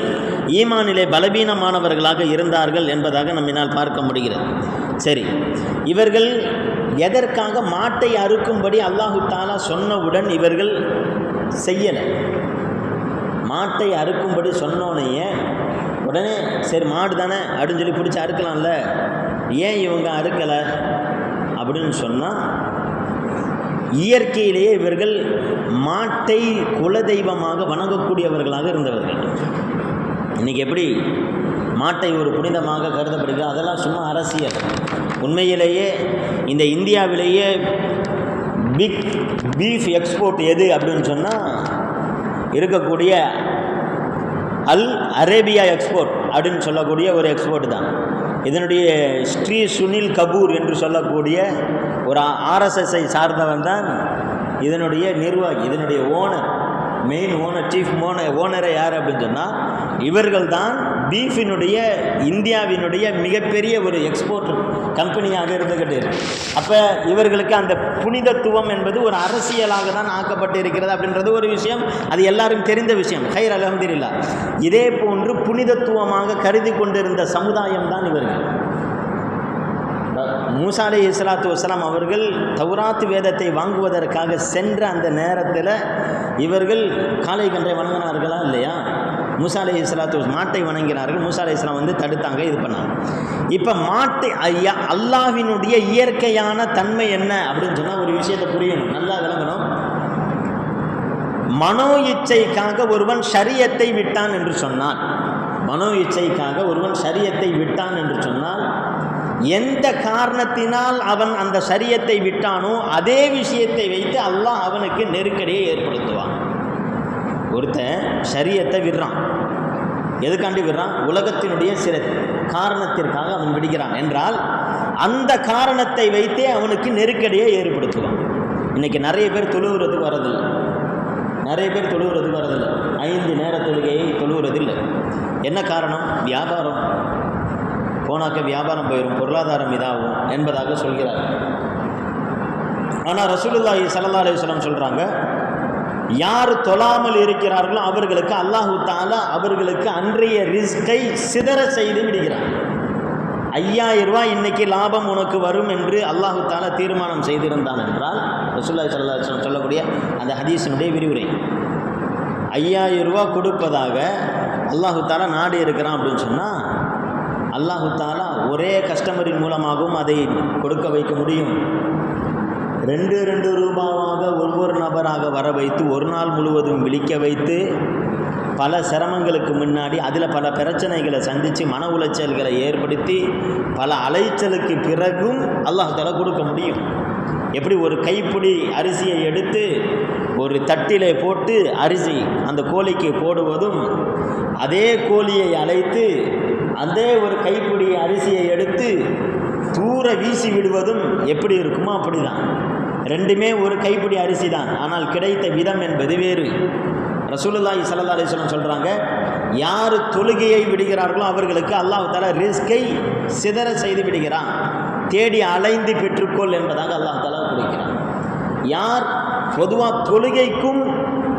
ஈமானிலே பலவீனமானவர்களாக இருந்தார்கள் என்பதாக நம்மினால் பார்க்க முடிகிறது. சரி, இவர்கள் எதற்காக மாட்டை அறுக்கும்படி அல்லாஹு தாலா சொன்னவுடன் இவர்கள் செய்யலை. மாட்டை அறுக்கும்படி சொன்னோனையே உடனே சரி மாடு தானே அப்படின்னு சொல்லி பிடிச்சி அறுக்கலாம்ல, ஏன் இவங்க அறுக்கலை அப்படின்னு சொன்னால், இயற்கையிலேயே இவர்கள் மாட்டை குலதெய்வமாக வணங்கக்கூடியவர்களாக இருந்தவர்கள். இன்றைக்கி எப்படி மாட்டை ஒரு புனிதமாக கருதப்படுகிறது, அதெல்லாம் சும்மா அரசியல். உண்மையிலேயே இந்த இந்தியாவிலேயே பிக் பீஃப் எக்ஸ்போர்ட் எது அப்படின்னு சொன்னால் இருக்கக்கூடிய அல் அரேபியா எக்ஸ்போர்ட் அப்படின்னு சொல்லக்கூடிய ஒரு எக்ஸ்போர்ட் தான். இதனுடைய ஸ்ரீ சுனில் கபூர் என்று சொல்லக்கூடிய ஒரு ஆர்எஸ்எஸ்ஐ சார்ந்தவன் தான் இதனுடைய நிர்வாகி, இதனுடைய ஓனர், மெயின் ஓனர், சீஃப் ஓனரை யார் அப்படின்னு சொன்னால் இவர்கள் தான் பீஃபினுடைய இந்தியாவினுடைய மிகப்பெரிய ஒரு எக்ஸ்போர்ட் கம்பெனியாக இருந்துக்கிட்டு இருக்கு. அப்போ இவர்களுக்கு அந்த புனிதத்துவம் என்பது ஒரு அரசியலாக தான் ஆக்கப்பட்டு இருக்கிறது அப்படின்றது ஒரு விஷயம், அது எல்லாரும் தெரிந்த விஷயம். ஹைர் அல்ஹம்துலில்லாஹ். இதே போன்று புனிதத்துவமாக கருதி கொண்டிருந்த சமுதாயம் தான் இவர்கள். மூசா அலைஹிஸ்ஸலாத்து வஸ்ஸலாம் அவர்கள் தௌராத் வேதத்தை வாங்குவதற்காக சென்ற அந்த நேரத்தில் இவர்கள் காளை கன்றை வணங்கினார்களா இல்லையா? மூசா அலைஹிஸ்ஸலாத்து மாட்டை வணங்கினார்கள். மூசா அலைஹிஸ்ஸலாம் வந்து தடுத்தாங்க, இது பண்ணாங்க. இப்போ மாட்டை அல்லாஹ்வினுடைய இயற்கையான தன்மை என்ன அப்படின்னு சொன்னால் ஒரு விஷயத்தை புரியணும், நல்லா விளங்கணும். மனோ இச்சைக்காக ஒருவன் ஷரியத்தை விட்டான் என்று சொன்னால், மனோ இச்சைக்காக ஒருவன் ஷரியத்தை விட்டான் என்று சொன்னால், எந்த காரணத்தினால் அவன் அந்த ஷரியத்தை விட்டானோ அதே விஷயத்தை வைத்து அல்லாஹ் அவனுக்கு நெருக்கடியை ஏற்படுத்துவான். ஒருத்தன் ஷரியத்தை விடுறான், எதுக்காண்டி விடுறான்? உலகத்தினுடைய சில காரணத்திற்காக அவன் விடுகிறான் என்றால் அந்த காரணத்தை வைத்தே அவனுக்கு நெருக்கடியை ஏற்படுத்துவான். இன்றைக்கி நிறைய பேர் தொழுகிறதுக்கு வரதில்லை, 5 நேர தொழுகையை தொழுகிறதில்லை. என்ன காரணம்? வியாபாரம் போனாக்க வியாபாரம் போயிடும், பொருளாதாரம் இதாகும் என்பதாக சொல்கிறார். ஆனால் ரசூலுல்லாஹி ஸல்லல்லாஹு அலைஹி வஸல்லம் சொல்கிறாங்க, யார் தொழாமல் இருக்கிறார்களோ அவர்களுக்கு அல்லாஹு தஆலா அவர்களுக்கு அன்றைய ரிஸ்கை சிதற செய்து விடுகிறார். 5000 ரூபாய் இன்னைக்கு லாபம் உனக்கு வரும் என்று அல்லாஹு தஆலா தீர்மானம் செய்திருந்தான் என்றால், ரசூலுல்லாஹி ஸல்லல்லாஹு அலைஹி வஸல்லம் சொல்லக்கூடிய அந்த ஹதீஸினுடைய விரிவுரை, 5000 ரூபாய் கொடுப்பதாக அல்லாஹு தஆலா நாடு இருக்கிறான் அப்படின்னு சொன்னால் அல்லாஹு தஆலா ஒரே கஸ்டமரின் மூலமாகவும் அதை கொடுக்க வைக்க முடியும். 2 ரூபாவாக ஒவ்வொரு நபராக வர வைத்து ஒரு நாள் முழுவதும் விழிக்க வைத்து பல சிரமங்களுக்கு முன்னாடி அதில் பல பிரச்சனைகளை சந்தித்து மன உளைச்சல்களை ஏற்படுத்தி பல அலைச்சலுக்கு பிறகும் அல்லாஹ் தஆலா கொடுக்க முடியும். எப்படி ஒரு கைப்பிடி அரிசியை எடுத்து ஒரு தட்டிலே போட்டு அரிசி அந்த கோழிக்கு போடுவதும், அதே கோழியை அழைத்து அதே ஒரு கைப்பிடி அரிசியை எடுத்து தூர வீசி விடுவதும் எப்படி இருக்குமோ அப்படி தான். ரெண்டுமே ஒரு கைப்பிடி அரிசி தான், ஆனால் கிடைத்த விதம் என்பது வேறு. ரசூலுல்லாஹி ஸல்லல்லாஹு அலைஹி வஸல்லம் சொல்கிறாங்க, யார் தொழுகையை விடுகிறார்களோ அவர்களுக்கு அல்லாஹ் தஆலா ரிஸ்கை சிதற செய்து விடுகிறான், தேடி அலைந்து பெற்றுக்கொள் என்பதாக அல்லாஹ் தஆலா கொடுக்கிறான். யார் பொதுவாக தொழுகைக்கும்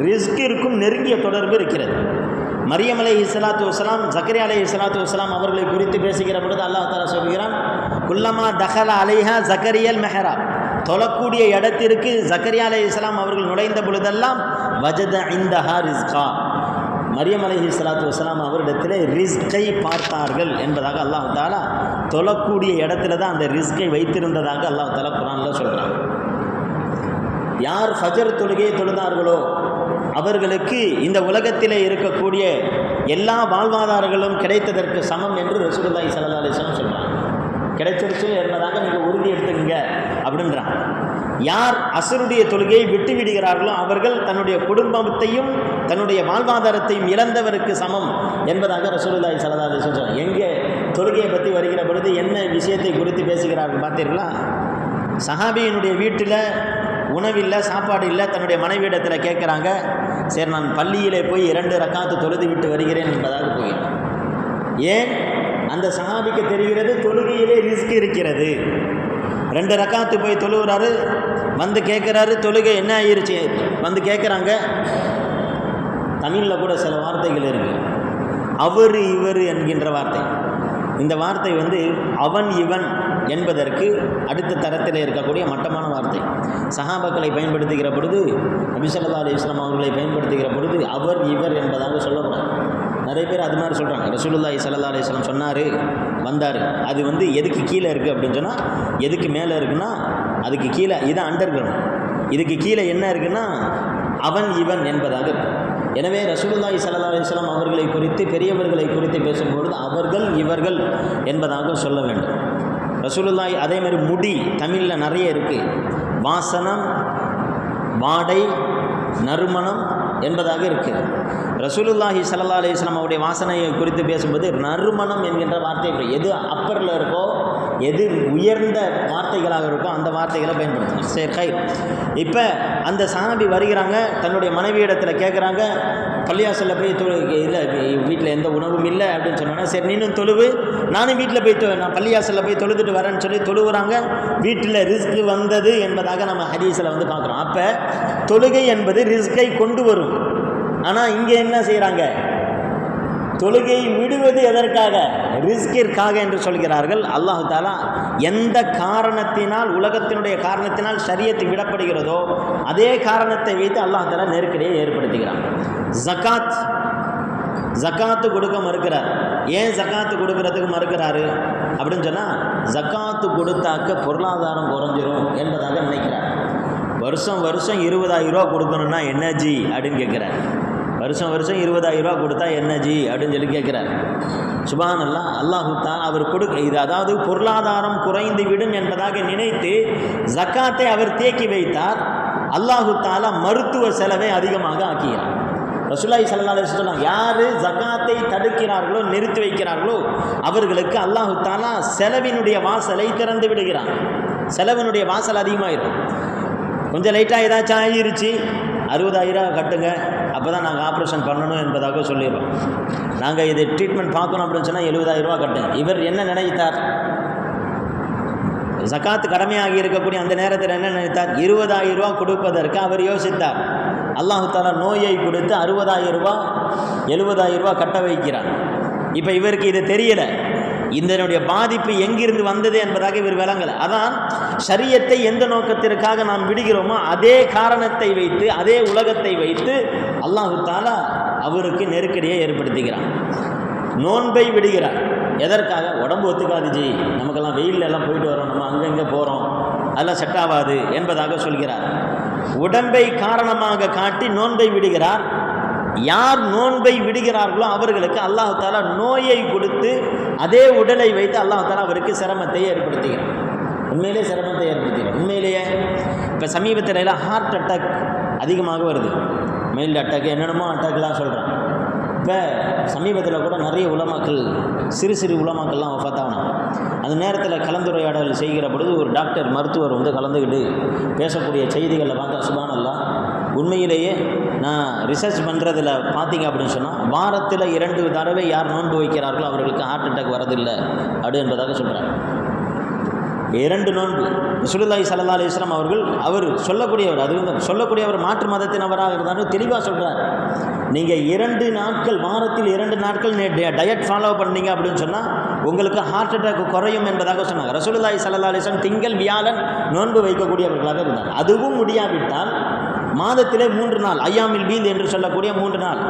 ரிஸ்கிற்கும் நெருங்கிய தொடர்பு இருக்கிறது. மரியம் அலைஹிஸ்ஸலாத்து வஸ்ஸலாம், ஜக்கரியா அலைஹிஸ்ஸலாத்து வஸ்ஸலாம் அவர்களை குறித்து பேசுகிற பொழுது அல்லாஹ் தஆலா சொல்கிறான், குல்லமா தஹல அலைஹா ஜக்கரியல் மெஹராப், தொழக்கூடிய இடத்திற்கு ஜக்கரியா அலைஹிஸ்ஸலாம் அவர்கள் நுழைந்த பொழுதெல்லாம் வஜத இந்தஹா ரிஸ்கா, மரியம் அலைஹிஸ்ஸலாத்து வஸ்ஸலாம் அவரிடத்தில் ரிஸ்கை பார்த்தார்கள் என்பதாக அல்லாஹ் தஆலா தொழக்கூடிய இடத்துல தான் அந்த ரிஸ்கை வைத்திருந்ததாக அல்லாஹ் தஆலா குர்ஆனில் சொல்கிறான். யார் ஃபஜர் தொழுகையை தொழுதார்களோ அவர்களுக்கு இந்த உலகத்திலே இருக்கக்கூடிய எல்லா வாழ்வாதாரங்களும் கிடைத்ததற்கு சமம் என்று ரசூலுல்லாஹி ஸல்லல்லாஹு அலைஹி வஸல்லம் சொல்கிறாங்க. கிடைச்சிருச்சு என்பதாக நீங்கள் உறுதி எடுத்துக்கங்க அப்படின்றான். யார் அசருடைய தொழுகையை விட்டு விடுகிறார்களோ அவர்கள் தன்னுடைய குடும்பத்தையும் தன்னுடைய வாழ்வாதாரத்தையும் இழந்தவருக்கு சமம் என்பதாக ரசூலுல்லாஹி ஸல்லல்லாஹு அலைஹி வஸல்லம் சொல்றாங்க. எங்கே தொழுகையை பற்றி வருகிற பொழுது என்ன விஷயத்தை குறித்து பேசுகிறார்கள் பார்த்தீர்களா? சஹாபியினுடைய வீட்டில் உணவில்லை, சாப்பாடு இல்லை. தன்னுடைய மனைவியிடத்தில் கேட்குறாங்க, சரி நான் பள்ளியிலே போய் 2 ரக்காத்து தொழுது விட்டு வருகிறேன் என்பதாக போகிறார். ஏன்? அந்த சஹாபிக்கு தெரிகிறது தொழுகையிலே ரிஸ்க் இருக்கிறது. 2 ரக்காத்து போய் தொழுகிறாரு, வந்து கேட்குறாரு தொழுகை என்ன ஆயிருச்சு, வந்து கேட்குறாங்க. தமிழில் கூட சில வார்த்தைகள் இருக்குது, அவர் இவர் என்கின்ற வார்த்தை. இந்த வார்த்தை அவன் இவன் என்பதற்கு அடுத்த தரத்தில் இருக்கக்கூடிய மட்டமான வார்த்தை. சஹாபாக்களை பயன்படுத்துகிற பொழுது, நபி ஸல்லல்லாஹு அலைஹி வஸல்லம் அவர்களை பயன்படுத்துகிற பொழுது அவர் இவர் என்பதாக சொல்லக்கூடாது. நிறைய பேர் அது மாதிரி சொல்கிறாங்க. ரசூலுல்லாஹி ஸல்லல்லாஹு அலைஹி வஸல்லம் சொன்னார், வந்தார். அது எதுக்கு கீழே இருக்குது அப்படின்னு சொன்னால், எதுக்கு மேலே இருக்குன்னா அதுக்கு கீழே இது அண்டர் கிரவுண்ட், இதுக்கு கீழே என்ன இருக்குன்னா அவன் இவன் என்பதாக இருக்கு. எனவே ரசூலுல்லாஹி ஸல்லல்லாஹு அலைஹி வஸல்லம் அவர்களை குறித்து, பெரியவர்களை குறித்து பேசும்பொழுது அவர்கள் இவர்கள் என்பதாக சொல்ல வேண்டும். ரசூலுல்லாஹி அதே மாதிரி முடி தமிழில் நிறைய இருக்குது. வாசனம், வாடை, நறுமணம் என்பதாக இருக்குது. ரசூலுல்லாஹி ஸல்லல்லாஹு அலைஹி வஸல்லம் அவருடைய வாசனையை குறித்து பேசும்போது நறுமணம் என்கின்ற வார்த்தை எது அப்பரில் இருக்கோ, எது உயர்ந்த வார்த்தைகளாக இருக்கோ அந்த வார்த்தைகளை பயன்படுத்தணும். சரி, ஹை. இப்போ அந்த சஹாபி வருகிறாங்க, தன்னுடைய மனைவியிடத்தில் கேட்குறாங்க, பள்ளியாசலில் போய் இல்லை வீட்டில் எந்த உணவும் இல்லை அப்படின்னு சொன்னோன்னா, சரி நீனும் தொழுவு, நானும் வீட்டில் போய் நான் பள்ளியாசலில் போய் தொழுதுட்டு வரேன்னு சொல்லி தொழுவுறாங்க. வீட்டில் ரிஸ்க் வந்தது என்பதாக நம்ம ஹதீஸில் பார்க்குறோம். அப்போ தொழுகை என்பது ரிஸ்கை கொண்டு வரும். ஆனால் இங்கே என்ன செய்கிறாங்க? தொழுகை விடுவது எதற்காக? ரிஸ்கிற்காக என்று சொல்கிறார்கள். அல்லாஹ் தஆலா எந்த காரணத்தினால், உலகத்தினுடைய காரணத்தினால் ஷரியத்து விடப்படுகிறதோ அதே காரணத்தை வைத்து அல்லாஹ் தஆலா நெருக்கடியை ஏற்படுத்துகிறான். ஜக்காத்து கொடுக்க மறுக்கிறார். ஏன் ஜக்காத்து கொடுக்கறதுக்கு மறுக்கிறாரு அப்படின்னு சொன்னால், ஜக்காத்து கொடுத்தாக்க பொருளாதாரம் குறைஞ்சிரும் என்பதாக நினைக்கிறார். வருஷம் 20,000 ரூபா கொடுக்கணும்னா என்ன ஜி அப்படின்னு கேட்குறார். வருஷம் 20,000 ரூபா கொடுத்தா என்ன ஜி அப்படின்னு சொல்லி கேட்குறார். சுப்ஹானல்லாஹ். அல்லாஹ் தஆலா அவர் இது அதாவது பொருளாதாரம் குறைந்து விடும் என்பதாக நினைத்து ஜக்காத்தை அவர் தேக்கி வைத்தார். அல்லாஹ் தஆலா மருத்துவ செலவை அதிகமாக ஆக்குகிறார். ரசூலுல்லாஹி ஸல்லல்லாஹு அலைஹி வஸல்லம் யார் ஜக்காத்தை தடுக்கிறார்களோ, நிறுத்தி வைக்கிறார்களோ அவர்களுக்கு அல்லாஹ் தஆலா செலவினுடைய வாசலை திறந்து விடுகிறான். செலவினுடைய வாசல் அதிகமாகிடும். கொஞ்சம் லைட்டாக ஏதாச்சும் ஆகிருச்சு, 60,000 கட்டுங்க, அப்போ தான் நாங்கள் ஆப்ரேஷன் பண்ணணும் என்பதாக சொல்லிடுறோம். நாங்கள் இது ட்ரீட்மெண்ட் பார்க்கணும் அப்படின்னு சொன்னால் 70,000 ரூபா கட்டுங்க. இவர் என்ன நினைத்தார்? ஜக்காத்து கடமையாகி இருக்கக்கூடிய அந்த நேரத்தில் என்ன நினைத்தார்? 20,000 ரூபா கொடுப்பதற்கு அவர் யோசித்தார். அல்லாஹ் தஆலா நோயை கொடுத்து 60,000 ரூபா 70,000 ரூபா கட்ட வைக்கிறார். இப்போ இவருக்கு இது தெரியலை, இதனுடைய பாதிப்பு எங்கிருந்து வந்தது என்பதாக இவர் விளங்கலை. அதான் ஷரியத்தை எந்த நோக்கத்திற்காக நாம் விடுகிறோமோ அதே காரணத்தை வைத்து, அதே உலகத்தை வைத்து அல்லாஹ் தஆலா அவருக்கு நெருக்கடியை ஏற்படுத்துகிறான். நோன்பை விடுகிறார். எதற்காக? உடம்பு ஒத்துக்காது ஜி, நமக்கெல்லாம் வெயிலில் எல்லாம் போயிட்டு வரோம், நம்ம அங்கங்கே போகிறோம், அதெல்லாம் செட் ஆகாது என்பதாக சொல்கிறார். உடம்பை காரணமாக காட்டி நோன்பை விடுகிறார். யார் நோன்பை விடுகிறார்களோ அவர்களுக்கு அல்லாஹ் தஆலா நோயை கொடுத்து அதே உடலை வைத்து அல்லாஹ் தஆலா அவருக்கு சிரமத்தை ஏற்படுத்துகிறார். உண்மையிலே சிரமத்தை ஏற்படுத்துகிறார். உண்மையிலேயே இப்போ சமீபத்தில் எல்லாம் ஹார்ட் அட்டாக் அதிகமாக வருது, மைல்டு அட்டாக், என்னென்னமோ அட்டாக்லாம் சொல்கிறான். இப்போ சமீபத்தில் கூட நிறைய உலமாக்கள், சிறு உலமாக்கள்லாம் வஃபாத்தாகணும். அந்த நேரத்தில் கலந்துரையாடல் செய்கிற பொழுது ஒரு டாக்டர், மருத்துவர் கலந்துக்கிட்டு பேசக்கூடிய செய்திகளில் பார்த்தா சுப்ஹானல்லாஹ், உண்மையிலேயே நான் ரிசர்ச் பண்ணுறதில் பார்த்தீங்க அப்படின்னு சொன்னால் வாரத்தில் 2 தடவை யார் நோன்பு வைக்கிறார்களோ அவர்களுக்கு ஹார்ட் அட்டாக் வரதில்லை அப்படி என்பதாக சொல்கிறாங்க. 2 நோன்பு. ரசூலுல்லாஹி ஸல்லல்லாஹு அலைஹி வஸல்லம் அவர் சொல்லக்கூடியவர், அது சொல்லக்கூடியவர் மாற்று மதத்தினவராக இருந்தாலும் தெளிவாக சொல்கிறார். நீங்கள் 2 நாட்கள், வாரத்தில் 2 நாட்கள் டயட் ஃபாலோ பண்ணீங்க அப்படின்னு சொன்னால் உங்களுக்கு ஹார்ட் அட்டாக் குறையும் என்பதாக சொன்னாங்க. ரசூலுல்லாஹி ஸல்லல்லாஹு அலைஹி வஸல்லம் திங்கள் வியாழன் நோன்பு வைக்கக்கூடியவர்களாக இருந்தார். அதுவும் முடியாவிட்டால் மாதத்திலே 3 நாள், ஐயாமில் பீல் என்று சொல்லக்கூடிய 3 நாள்,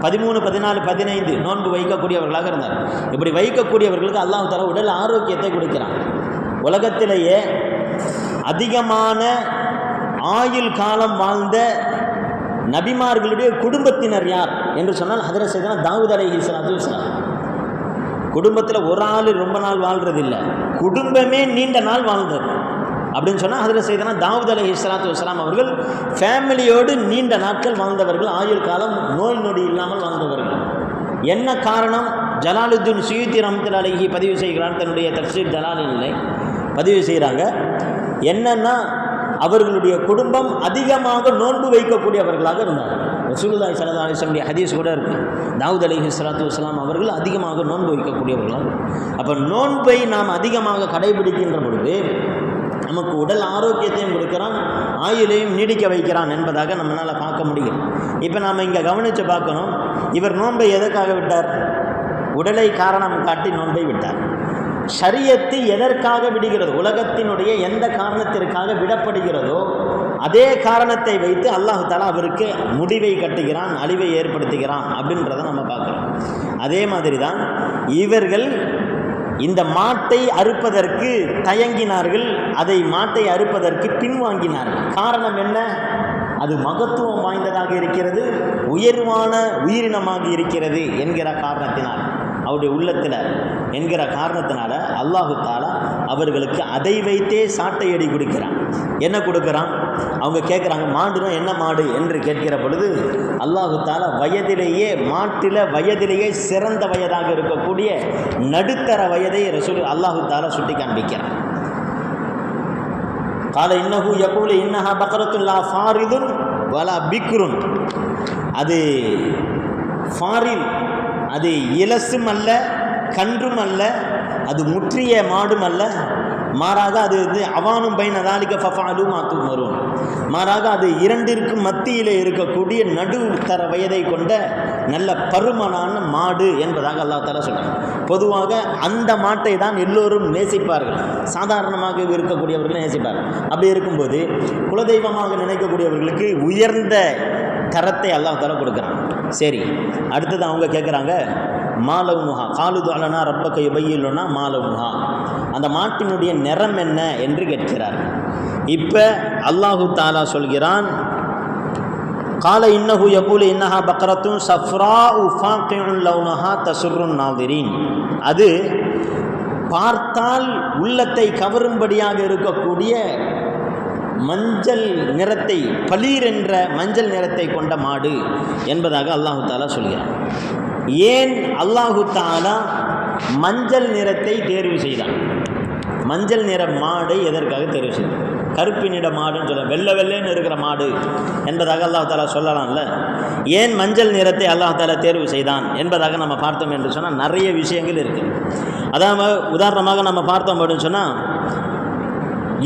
13, 14, 15 நோன்பு வைக்கக்கூடியவர்களாக இருந்தார். இப்படி வைக்கக்கூடியவர்களுக்கு அல்லாஹ் தஆலா உடல் ஆரோக்கியத்தை கொடுக்கிறான். உலகத்திலேயே அதிகமான ஆயுள் காலம் வாழ்ந்த நபிமார்களுடைய குடும்பத்தினர் யார் என்று சொன்னால் ஹதரத் சையதுனா தாவூத் அலைஹிஸ்ஸலாத்து வஸ்ஸலாம். குடும்பத்தில் ஒரு ஆள் ரொம்ப நாள் வாழ்கிறது இல்லை, குடும்பமே நீண்ட நாள் வாழ்ந்தது அப்படின்னு சொன்னால் அதில் செய்தனா தாவூத் அலைஹிஸ்ஸலாத்து வஸ்ஸலாம் அவர்கள் ஃபேமிலியோடு நீண்ட நாட்கள் வாழ்ந்தவர்கள், ஆயுள் காலம் நோய் நொடி இல்லாமல் வாழ்ந்தவர்கள். என்ன காரணம்? ஜலாலுத்தீன் சுயூத்தி ரஹ்மத்துல்லாஹி அலைஹி பதிவு செய்கிறார், தன்னுடைய தஃசீர் ஜலாலிலே பதிவு செய்கிறாங்க. என்னன்னா அவர்களுடைய குடும்பம் அதிகமாக நோன்பு வைக்கக்கூடியவர்களாக இருந்தார். ரசூலுல்லாஹி ஸல்லல்லாஹு அலைஹி வஸல்லம் ஹதீஸ் கூட இருக்குது, தாவூத் அலைஹிஸ்ஸலாத்து வஸ்ஸலாம் அவர்கள் அதிகமாக நோன்பு வைக்கக்கூடியவர்களாக. அப்போ நோன்பை நாம் அதிகமாக கடைபிடிக்கின்ற பொழுது நமக்கு உடல் ஆரோக்கியத்தையும் கொடுக்குறான், ஆயுளையும் நீடிக்க வைக்கிறான் என்பதாக நம்மளால் பார்க்க முடியும். இப்போ நாம் இங்கே கவனித்து பார்க்கணும், இவர் நோன்பை எதற்காக விட்டார்? உடலை காரணம் காட்டி நோன்பை விட்டார். ஷரியத்து எதற்காக விடுகிறது? உலகத்தினுடைய எந்த காரணத்திற்காக விடப்படுகிறதோ அதே காரணத்தை வைத்து அல்லாஹ் தஆலா அவருக்கு முடிவை கட்டுகிறான், அழிவை ஏற்படுத்துகிறான் அப்படின்றத நம்ம பார்க்குறோம். அதே மாதிரி தான் இவர்கள் இந்த மாட்டை அறுப்பதற்கு தயங்கினார்கள், அதை மாட்டை அறுப்பதற்கு பின்வாங்கினார்கள். காரணம் என்ன? அது மகத்துவம் வாய்ந்ததாக இருக்கிறது, உயர்வான உயிரினமாக இருக்கிறது என்கிற காரணத்தினால், அவருடைய உள்ளத்தில் என்கிற காரணத்தினால அல்லாஹு தஆலா அவர்களுக்கு அதை வைத்தே சாட்டை அடி கொடுக்கிறான். என்ன கொடுக்குறான்? அவங்க கேட்குறாங்க, மாடுனா என்ன மாடு என்று கேட்கிற பொழுது அல்லாஹு தஆலா வயதிலேயே மாட்டில் வயதிலேயே சிறந்த வயதாக இருக்கக்கூடிய நடுத்தர வயதை ரசூல் அல்லாஹு தஆலா சுட்டி காண்பிக்கிறான். கால இன்னஹு யகூலு இன்னஹா பக்ரத்துன் லா ஃபாரிதுன் வலா பிக்ருன். அது ஃபாரில், அது இலசும் அல்ல, கன்றும் அல்ல, அது முற்றிய மாடும் அல்ல, மாறாக அது அவானும் பைனதாலிக ஃபஃபாலு மாத்து மரும், மாறாக அது இரண்டிற்கும் மத்தியில் இருக்கக்கூடிய நடுத்தர வயதை கொண்ட நல்ல பருமனான மாடு என்பதாக அல்லாஹ் தஆலா சொல்றாங்க. பொதுவாக அந்த மாட்டை தான் எல்லோரும் நேசிப்பார்கள், சாதாரணமாக இருக்கக்கூடியவர்கள் நேசிப்பார்கள். அப்படி இருக்கும்போது குலதெய்வமாக நினைக்கக்கூடியவர்களுக்கு உயர்ந்த தரத்தை அல்லாஹ் தஆலா கொடுக்குறான். சரி, அடுத்தது அவங்க கேட்குறாங்க, மாலவுனுஹா காலுது அலனா ரப்பக்க யுபையிலுனா மாலவுனுஹா, அந்த மாட்டினுடைய நிறம் என்ன என்று கேட்கிறார். இப்போ அல்லாஹு தஆலா சொல்கிறான், கால இன்னஹு யகூலு இன்னஹா பக்ரத்துன் சஃப்ராஉ ஃபாகிஉன் லௌனஹா தசுர்ருன் நாதிரீன். அது பார்த்தால் உள்ளத்தை கவரும்படியாக இருக்கக்கூடிய மஞ்சள் நிறத்தை, பளீர் என்ற மஞ்சள் நிறத்தை கொண்ட மாடு என்பதாக அல்லாஹு தஆலா சொல்கிறான். ஏன் அல்லாஹு தஆலா மஞ்சள் நிறத்தை தேர்வு செய்தான்? மஞ்சள் நிற மாடை எதற்காக தேர்வு செய்தான்? கருப்பு நிற மாடுன்னு சொல்ல, வெள்ளை வெள்ளைன்னு இருக்கிற மாடு என்பதாக அல்லாஹ் தஆலா சொல்லலாம்ல. ஏன் மஞ்சள் நிறத்தை அல்லாஹ் தஆலா தேர்வு செய்தான் என்பதாக நம்ம பார்த்தோம் என்று சொன்னால் நிறைய விஷயங்கள் இருக்குது. அதாவது உதாரணமாக நம்ம பார்த்தோம் அப்படின்னு சொன்னால்,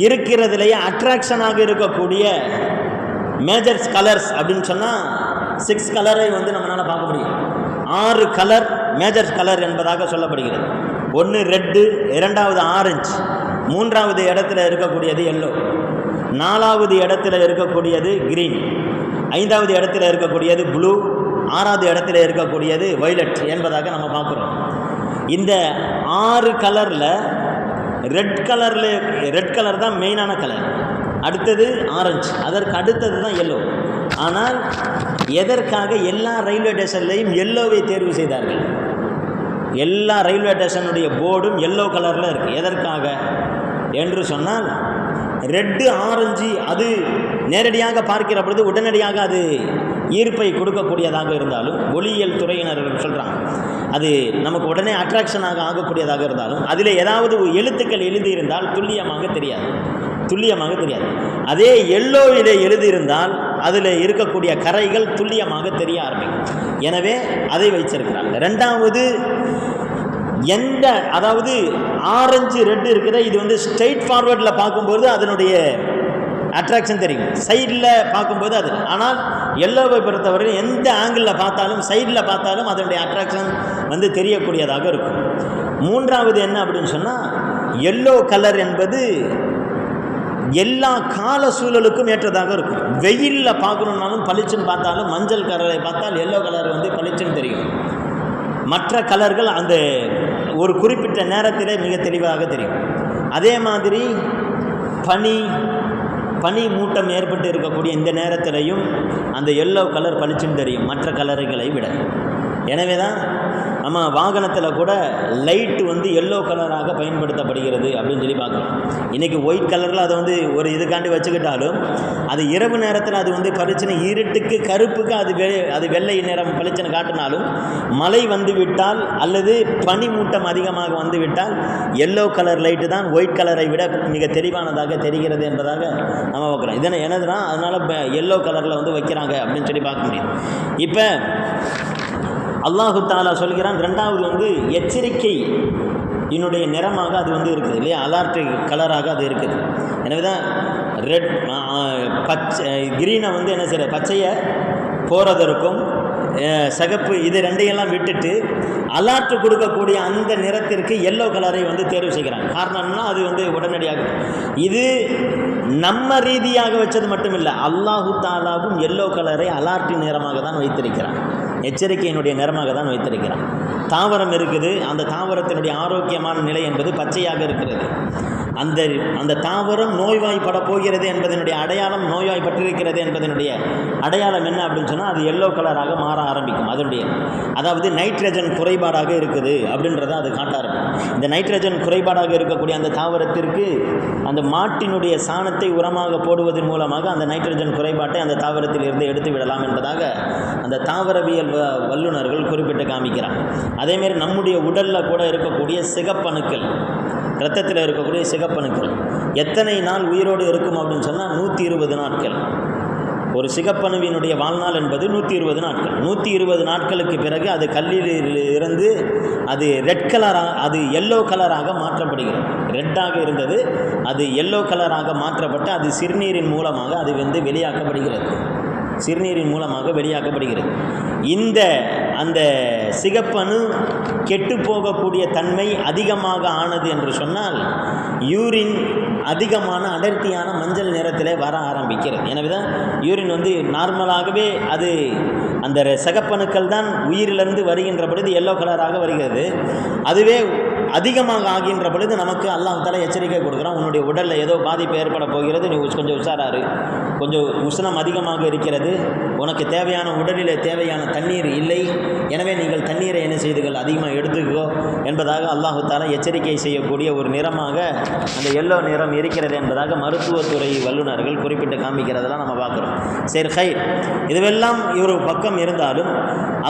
இருக்கிறதுலேயே அட்ராக்ஷனாக இருக்கக்கூடிய மேஜர்ஸ் கலர்ஸ் அப்படின்னு சொன்னால் 6 கலரை நம்மளால் பார்க்க முடியும். 6 கலர் மேஜர் கலர் என்பதாக சொல்லப்படுகிறது. ஒன்று ரெட்டு, இரண்டாவது ஆரஞ்சு, மூன்றாவது இடத்துல இருக்கக்கூடியது எல்லோ, நாலாவது இடத்துல இருக்கக்கூடியது கிரீன், ஐந்தாவது இடத்துல இருக்கக்கூடியது ப்ளூ, ஆறாவது இடத்துல இருக்கக்கூடியது வயலட் என்பதாக நம்ம பார்க்குறோம். இந்த 6 கலரில் ரெட் கலர் தான் மெயினான கலர், அடுத்தது ஆரஞ்சு, அதற்கு அடுத்தது தான் எல்லோ. ஆனால் எதற்காக எல்லா ரயில்வே ஸ்டேஷன்லையும் எல்லோவை தேர்வு செய்தார்கள்? எல்லா ரயில்வே ஸ்டேஷனுடைய போர்டும் எல்லோ கலரில் இருக்குது. எதற்காக என்று சொன்னால், ரெட்டு ஆரஞ்சு அது நேரடியாக பார்க்கிற பொழுது உடனடியாக அது ஈர்ப்பை கொடுக்கக்கூடியதாக இருந்தாலும், ஒளியியல் துறையினர்கள் சொல்கிறாங்க அது நமக்கு உடனே அட்ராக்ஷனாக ஆகக்கூடியதாக இருந்தாலும், அதில் ஏதாவது எழுத்துக்கள் எழுதியிருந்தால் துல்லியமாக தெரியாது. அதே எல்லோவிலே எழுதியிருந்தால் அதில் இருக்கக்கூடிய கரைகள் துல்லியமாக தெரிய ஆரம்பிக்கும். எனவே அதை வைச்சிருக்கிறாங்க. ரெண்டாவது, அதாவது ஆரஞ்சு ரெட்டு இருக்கிற இது ஸ்ட்ரெயிட் ஃபார்வர்டில் பார்க்கும்போது அதனுடைய அட்ராக்ஷன் தெரியும், சைடில் பார்க்கும்போது அது. ஆனால் எல்லோவை பொறுத்தவரை எந்த ஆங்கிளில் பார்த்தாலும், சைடில் பார்த்தாலும் அதனுடைய அட்ராக்ஷன் தெரியக்கூடியதாக இருக்கும். மூன்றாவது என்ன அப்படின்னு சொன்னால், எல்லோ கலர் என்பது எல்லா கால சூழலுக்கும் ஏற்றதாக இருக்கும். வெயிலில் பார்க்கணுன்னாலும் பளிச்சுன்னு பார்த்தாலும், மஞ்சள் கலரை பார்த்தால் எல்லோ கலர் பளிச்சுன்னு தெரியும். மற்ற கலர்கள் அந்த ஒரு குறிப்பிட்ட நேரத்திலே மிக தெளிவாக தெரியும். அதே மாதிரி பனி மூட்டம் ஏற்பட்டு இருக்கக்கூடிய இந்த நேரத்திலையும் அந்த எல்லோ கலர் பளிச்சுன்னு தெரியும் மற்ற கலர்களை விட. எனவே தான் நம்ம வாகனத்தில் கூட லைட்டு வந்து எல்லோ கலராக பயன்படுத்தப்படுகிறது அப்படின்னு சொல்லி பார்க்கலாம். இன்றைக்கி ஒயிட் கலரில் அதை வந்து ஒரு இதுக்காண்டி வச்சுக்கிட்டாலும் அது இரவு நேரத்தில் அது வந்து பளிச்சுன்னு இருட்டுக்கு கருப்புக்கு அது வெள்ளை நிறம் பளிச்சுன்னு காட்டினாலும் மழை வந்து விட்டால் அல்லது பனி மூட்டம் அதிகமாக வந்து விட்டால் எல்லோ கலர் லைட்டு தான் ஒயிட் கலரை விட மிக தெளிவானதாக தெரிகிறது என்பதாக நம்ம பார்க்குறோம். இதனை என்னதுன்னா அதனால் எல்லோ கலரில் வந்து வைக்கிறாங்க அப்படின்னு சொல்லி பார்க்க முடியும். இப்போ அல்லாஹு தஆலா சொல்கிறான், ரெண்டாவது வந்து எச்சரிக்கை என்னுடைய நிறமாக அது வந்து இருக்குது இல்லையா, அலர்ட் கலராக அது இருக்குது. எனவே தான் ரெட் பச்சை கிரீனை வந்து என்ன செய்யறது, பச்சையை போகிறதற்கும் சிகப்பு இது ரெண்டையெல்லாம் விட்டுட்டு அலர்ட் கொடுக்கக்கூடிய அந்த நிறத்திற்கு எல்லோ கலரை வந்து தேர்வு செய்கிறாங்க. காரணம்னா அது வந்து உடனடியாக இது நம்ம ரீதியாக வச்சது மட்டும் இல்லை, அல்லாஹு தஆலாவும் எல்லோ கலரை அலர்ட் நிறமாக தான் வைத்திருக்கிறான், எச்சரிக்கையினுடைய நிறமாக தான் வைத்திருக்கிறான். தாவரம் இருக்குது, அந்த தாவரத்தினுடைய ஆரோக்கியமான நிலை என்பது பச்சையாக இருக்கிறது. அந்த தாவரம் நோய்வாய்ப்பட போகிறது என்பதனுடைய அடையாளம், நோய்வாய்ப்பட்டிருக்கிறது என்பதனுடைய அடையாளம் என்ன அப்படின்னு சொன்னால் அது எல்லோ கலராக மாற ஆரம்பிக்கும். அதனுடைய அதாவது நைட்ரஜன் குறைபாடாக இருக்குது அப்படின்றத அது காட்ட ஆரம்பிக்கும். இந்த நைட்ரஜன் குறைபாடாக இருக்கக்கூடிய அந்த தாவரத்திற்கு அந்த மாட்டினுடைய சாணத்தை உரமாக போடுவதன் மூலமாக அந்த நைட்ரஜன் குறைபாட்டை அந்த தாவரத்தில் இருந்து எடுத்து விடலாம் என்பதாக அந்த தாவரவியல் வல்லுநர்கள் குறிப்பிட்டு காமிக்கிறாங்க. அதேமாரி நம்முடைய உடலில் கூட இருக்கக்கூடிய சிகப்பணுக்கள், இரத்தத்தில் இருக்கக்கூடிய சிகப்பணுக்கள் எத்தனை நாள் உயிரோடு இருக்கும் அப்படின்னு சொன்னால் 120 நாட்கள். ஒரு சிகப்பணுவினுடைய வாழ்நாள் என்பது 120 நாட்கள். 120 நாட்களுக்கு பிறகு அது கல்லில் இருந்து அது ரெட் கலராக, அது எல்லோ கலராக மாற்றப்படுகிறது. ரெட்டாக இருந்தது அது எல்லோ கலராக மாற்றப்பட்டு அது சிறுநீரின் மூலமாக அது வந்து வெளியாக்கப்படுகிறது, சிறுநீரின் மூலமாக வெளியாக்கப்படுகிறது. அந்த சிகப்பணு கெட்டு போகக்கூடிய தன்மை அதிகமாக ஆனது என்று சொன்னால் யூரின் அதிகமான அடர்த்தியான மஞ்சள் நிறத்தில் வர ஆரம்பிக்கிறது. எனவே தான் யூரின் வந்து நார்மலாகவே அது அந்த சிகப்பணுக்கள் தான் உயிரிலிருந்து வருகின்ற பொழுது எல்லோ கலராக வருகிறது. அதுவே அதிகமாக ஆகின்ற பொழுது நமக்கு அல்லாஹ் தஆலா எச்சரிக்கை கொடுக்குறான், உன்னுடைய உடலில் ஏதோ பாதிப்பு ஏற்பட போகிறது, நீ கொஞ்சம் உஷாராரு, கொஞ்சம் உஷ்ணம் அதிகமாக இருக்கிறது, உனக்கு தேவையான உடலில் தேவையான தண்ணீர் இல்லை, எனவே நீங்கள் தண்ணீரை என்ன செய்துகள் அதிகமாக எடுத்துக்கோ என்பதாக அல்லாஹ் தஆலா எச்சரிக்கை செய்யக்கூடிய ஒரு நிறமாக அந்த எல்லோ நிறம் இருக்கிறது என்பதாக மருத்துவத்துறை வல்லுநர்கள் குறிப்பிட்டு காமிக்கிறதெல்லாம் நம்ம பார்க்குறோம். சரி, ஹை, இதுவெல்லாம் ஒரு பக்கம் இருந்தாலும்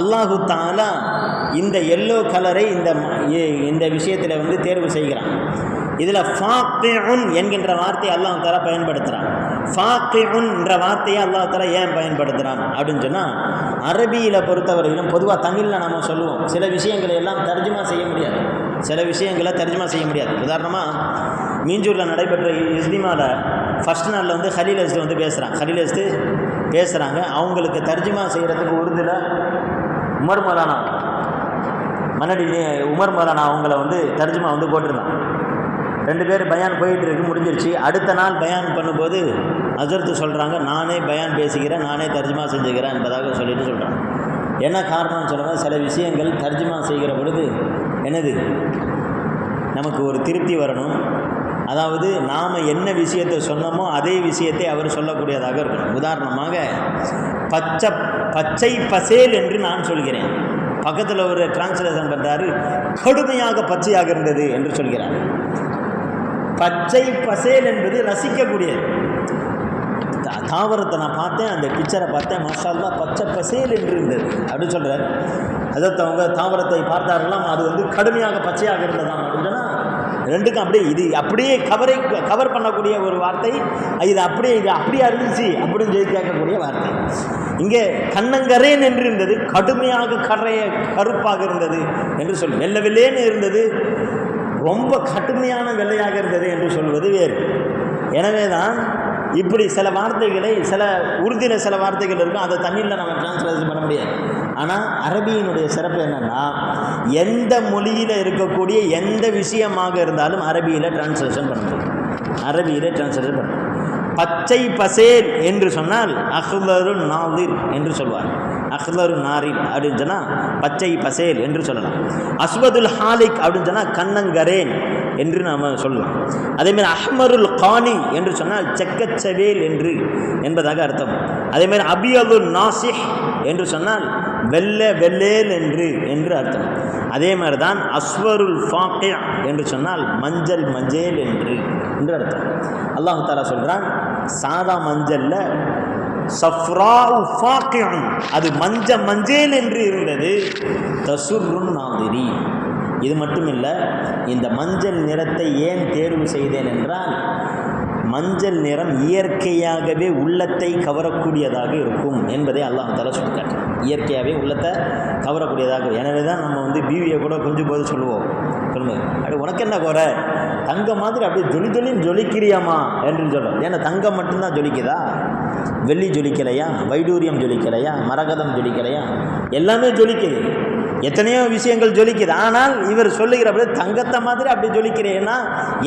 அல்லாஹ் தஆலா இந்த எல்லோ கலரை இந்த விஷயத்தில் வந்து தேர்வு செய்கிறான். இதில் ஃபாக்கிஉன் என்கின்ற வார்த்தையை அல்லாஹ் தஆலா பயன்படுத்துகிறான். ஃபாக்கிஉன் என்ற வார்த்தையை அல்லாஹ் தஆலா ஏன் பயன்படுத்துகிறான் அப்படின்னு சொன்னால், அரபியில் பொறுத்தவரையிலும் பொதுவாக தமிழில் நாம் சொல்லுவோம் சில விஷயங்களை எல்லாம் தர்ஜுமா செய்ய முடியாது, சில விஷயங்களை தர்ஜுமா செய்ய முடியாது. உதாரணமாக மீஞ்சூரில் நடைபெற்ற இஸ்திமாவில் ஃபஸ்ட் நாளில் வந்து ஹலீல் அஸ்து வந்து பேசுகிறாங்க. அவங்களுக்கு தர்ஜுமா செய்கிறதுக்கு உருதுல உமர் மௌலானா அவங்கள வந்து தர்ஜுமா வந்து போட்டிருந்தாங்க. 2 பேர் பயான் போயிட்டு இருக்கு, முடிஞ்சிருச்சு. அடுத்த நாள் பயான் பண்ணும்போது ஹஜ்ரத்து சொல்கிறாங்க, நானே பயான் பேசுகிறேன், நானே தர்ஜுமா செஞ்சுக்கிறேன் என்பதாக சொல்கிறாங்க. என்ன காரணம்னு சொல்லுங்கள், சில விஷயங்கள் தர்ஜுமா செய்கிற பொழுது என்னது நமக்கு ஒரு திருப்தி வரணும். அதாவது நாம் என்ன விஷயத்தை சொன்னோமோ அதே விஷயத்தை அவர் சொல்லக்கூடியதாக இருக்கணும். உதாரணமாக பச்சை பசேல் என்று நான் சொல்கிறேன், பக்கத்தில் ஒரு டிரான்ஸ்லேஷன் பண்ணுறாரு, கடுமையாக பச்சையாக இருந்தது என்று சொல்கிறார். பச்சை பசேல் என்பது ரசிக்கக்கூடியது. தாவரத்தை நான் பார்த்தேன், அந்த பிக்சரை பார்த்தேன், மாஷா அல்லாஹ் பச்சை பசேல் என்று இருந்தது அப்படின்னு சொல்கிறார். அதாவது அவங்க தாவரத்தை பார்த்தாரெல்லாம் அது வந்து கடுமையாக பச்சையாக இருந்ததாம் அப்படின்னு சொன்னால் ரெண்டுக்கும் அப்படியே கவர் பண்ணக்கூடிய ஒரு வார்த்தை. இது அப்படியா இருந்துச்சு அப்படின்னு சொல்லி கேட்கக்கூடிய வார்த்தை. இங்கே கண்ணங்கரேன் என்று இருந்தது, கடுமையாக கருப்பாக இருந்தது என்று சொல்லி, வெள்ளேன்னு இருந்தது, ரொம்ப கடுமையான வெள்ளையாக இருந்தது என்று சொல்வது வேறு. எனவே தான் இப்படி சில வார்த்தைகளை, சில உருதின சில வார்த்தைகள் இருக்கும், அதை தமிழில் நம்ம டிரான்ஸ்லேஷன் பண்ண முடியாது. ஆனால் அரபியினுடைய சிறப்பு என்னென்னா, எந்த மொழியில் இருக்கக்கூடிய எந்த விஷயமாக இருந்தாலும் அரபியில் டிரான்ஸ்லேஷன் பண்ண முடியும். பச்சை பசேல் என்று சொன்னால் அஹ்லரு நாதிர் என்று சொல்வார். அஹ்லரு நாரில் அப்படின்னு சொன்னால் பச்சை பசேல் என்று சொல்லலாம். அஸ்வதுல் ஹாலிக் அப்படின்னு சொன்னால் கண்ணங்கரேன், என்று நாம் சொல்லலாம். அதேமாதிரி அஹ்மருல் கானி என்று சொன்னால் செக்கச்சவேல் என்று என்பதாக அர்த்தம். அதேமாதிரி அபியதுல் நாசிஹ் என்று சொன்னால் வெள்ளேல் என்று அர்த்தம். அதே மாதிரி தான் அஸ்வருல் ஃபாக்கியா என்று சொன்னால் மஞ்சள் என்று அர்த்தம். அல்லாஹ் தஆலா சொல்கிறான், சாதா மஞ்சள்ல சஃப்ராஉ ஃபாக்கியுன், அது மஞ்சள் என்று இருந்தது. தசுர்ருன் நாதிரீன். இது மட்டுமில்லை, இந்த மஞ்சள் நிறத்தை ஏன் தேர்வு செய்தேன் என்றால், மஞ்சள் நிறம் இயற்கையாகவே உள்ளத்தை கவரக்கூடியதாக இருக்கும் என்பதை அல்லாஹ் தஆலா சொல்லிட்டார். இயற்கையாகவே உள்ளத்தை கவரக்கூடியதாக. எனவே தான் நம்ம பீவியை கூட கொஞ்சம் போது சொல்லுவோம், அப்படி உனக்கு என்ன குறை, தங்கம் மாதிரி அப்படியே ஜொலிக்கிறியாமா என்று சொல்கிறோம். ஏன்னா தங்கம் மட்டும்தான் ஜொலிக்குதா? வெள்ளி ஜொலிக்கலையா? வைடூரியம் ஜொலிக்கலையா? மரகதம் ஜொலிக்கலையா? எல்லாமே ஜொலிக்குது. எத்தனையோ விஷயங்கள் ஜொலிக்குது. ஆனால் இவர் சொல்லுகிறபடி தங்கத்தை மாதிரி அப்படி ஜொலிக்கிறேன்னா,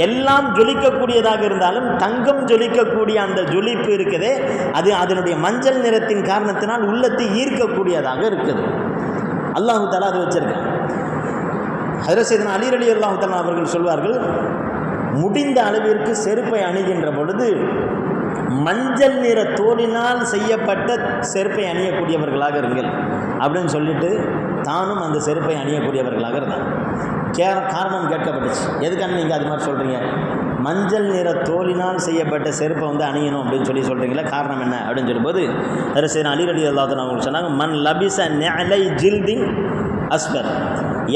எல்லாம் ஜொலிக்கக்கூடியதாக இருந்தாலும் தங்கம் ஜொலிக்கக்கூடிய அந்த ஜொலிப்பு இருக்குதே, அது அதனுடைய மஞ்சள் நிறத்தின் காரணத்தினால் உள்ளத்தை ஈர்க்கக்கூடியதாக இருக்குது. அல்லாஹ் தஆலா அது வச்சிருக்கான். ஹஜ்ரத் சையதுனா அலி ரலியல்லாஹு தஆலா அவர்கள் சொல்வார்கள், முடிந்த அளவிற்கு செருப்பை அணிகின்ற பொழுது மஞ்சள் நிற தோலினால் செய்யப்பட்ட செருப்பை அணியக்கூடியவர்களாக இருங்கள் அப்படின்னு சொல்லிட்டு தானும் அந்த செருப்பை அணியக்கூடியவர்களாக இருந்தாங்க. காரணம் கேட்கப்பட்டுச்சு, எதுக்கான நீங்கள் அது மாதிரி சொல்கிறீங்க? மஞ்சள் நிற தோலினால் செய்யப்பட்ட செருப்பை அணியணும் அப்படின்னு சொல்கிறீங்களா, காரணம் என்ன அப்படின்னு சொல்லும்போது ஹஜ்ரத் அலி ரலியல்லாஹு தஆலா அவங்க சொன்னாங்க, மன் லபிஸ நிஅலை ஜில்தின் அஸ்வர்,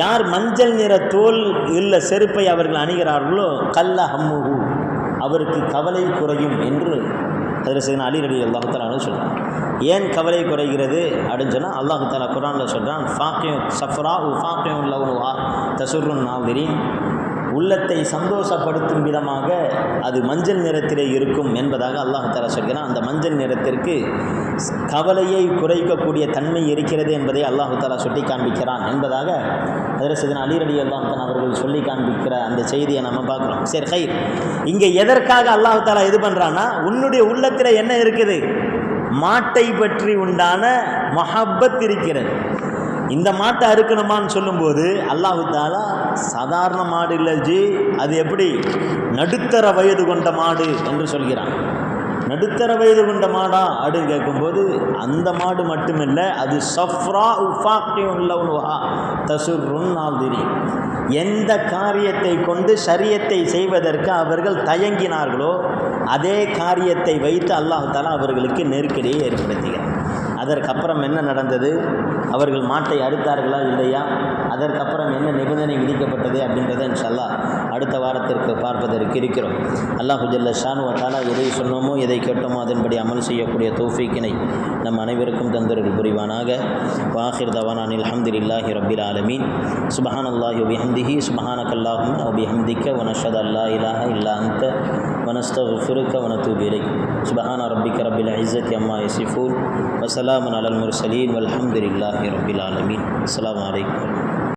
யார் மஞ்சள் நிற தோல் உள்ள செருப்பை அவர்கள் அணிகிறார்களோ கல்ல ஹம்முஹு, அவருக்கு கவலை குறையும் என்று ஹஜ்ரத் அலி ரலியல்லாஹு தஆலா சொல்கிறாங்க. ஏன் கவலை குறைகிறது அப்படின்னு சொன்னால், அல்லாஹ் தஆலா குர்ஆனில் சொல்கிறான், சஃப்ராஉ ஃபாக்கியுன் லவ்னுஹா தசுர்ருன் நாதிரீன், உள்ளத்தை சந்தோஷப்படுத்தும் விதமாக அது மஞ்சள் நிறத்திலே இருக்கும் என்பதாக அல்லாஹ் தஆலா சொல்கிறான். அந்த மஞ்சள் நிறத்திற்கு கவலையை குறைக்கக்கூடிய தன்மை இருக்கிறது என்பதை அல்லாஹ் தஆலா சொல்லி காண்பிக்கிறான் என்பதாக ஹஜ்ரத் அலி ரலியல்லாஹு தஆலா அவர்கள் சொல்லி காண்பிக்கிற அந்த செய்தியை நம்ம பார்க்குறோம். சரி, ஹைர், இங்கே எதற்காக அல்லாஹ் தஆலா இது பண்ணுறான்னா, உன்னுடைய உள்ளத்தில் என்ன இருக்குது? மாட்டை பற்றி உண்டான மஹப்பத் இருக்கிறது. இந்த மாட்டை அறுக்கணுமான்னு சொல்லும்போது அல்லாஹ் தஆலா சாதாரண மாடு இல்லை ஜி, அது எப்படி நடுத்தர வயது கொண்ட மாடு என்று சொல்கிறான். நடுத்தர வயது கொண்ட மாடா அப்படின்னு கேட்கும்போது அந்த மாடு மட்டுமில்லை, அது சஃப்ராஉ ஃபாக்கியுன் லவ்னுஹா தசுர்ருன் நாதிரீன். எந்த காரியத்தை கொண்டு ஷரியத்தை செய்வதற்கு அவர்கள் தயங்கினார்களோ அதே காரியத்தை வைத்து அல்லாஹ் தஆலா அவர்களுக்கு நெருக்கடியை ஏற்படுத்துகிறார். அதற்கப்புறம் என்ன நடந்தது? அவர்கள் மாட்டை அறுத்தார்களா இல்லையா? அதற்கப்புறம் என்ன நிபந்தனை விதிக்கப்பட்டது அப்படின்றத இன்ஷா அல்லாஹ் அடுத்த வாரத்திற்கு பார்ப்பதற்கு இருக்கிறோம். அல்லாஹ் ஜல்ல ஷானு வ தஆலா எதை சொன்னோமோ எதை கேட்டோமோ அதன்படி அமல் செய்யக்கூடிய தௌஃபீக்கினை நம் அனைவருக்கும் தந்தருள் புரிவானாக. வாஹிர் தவானா அல்ஹம்துலில்லாஹி ரப்பில் ஆலமீன். சுப்ஹானல்லாஹி வ பிஹம்திஹி சுப்ஹானக்கல்லாஹும்ம வ பிஹம்திக வ நஷ்ஹது அல்லா இலாஹா இல்லா அன்த வ நஸ்தக்ஃபிருக வ நதூபு இலைக். சுப்ஹான ரப்பிக ரப்பில் இஸ்ஸத்தி அம்மா யசிஃபூன் வ ஸலாமுன் அலல் முர்ஸலீன் வல்ஹம்துலில்லாஹி ரப்பில் ஆலமீன். அஸ்ஸலாமு அலைக்கும்.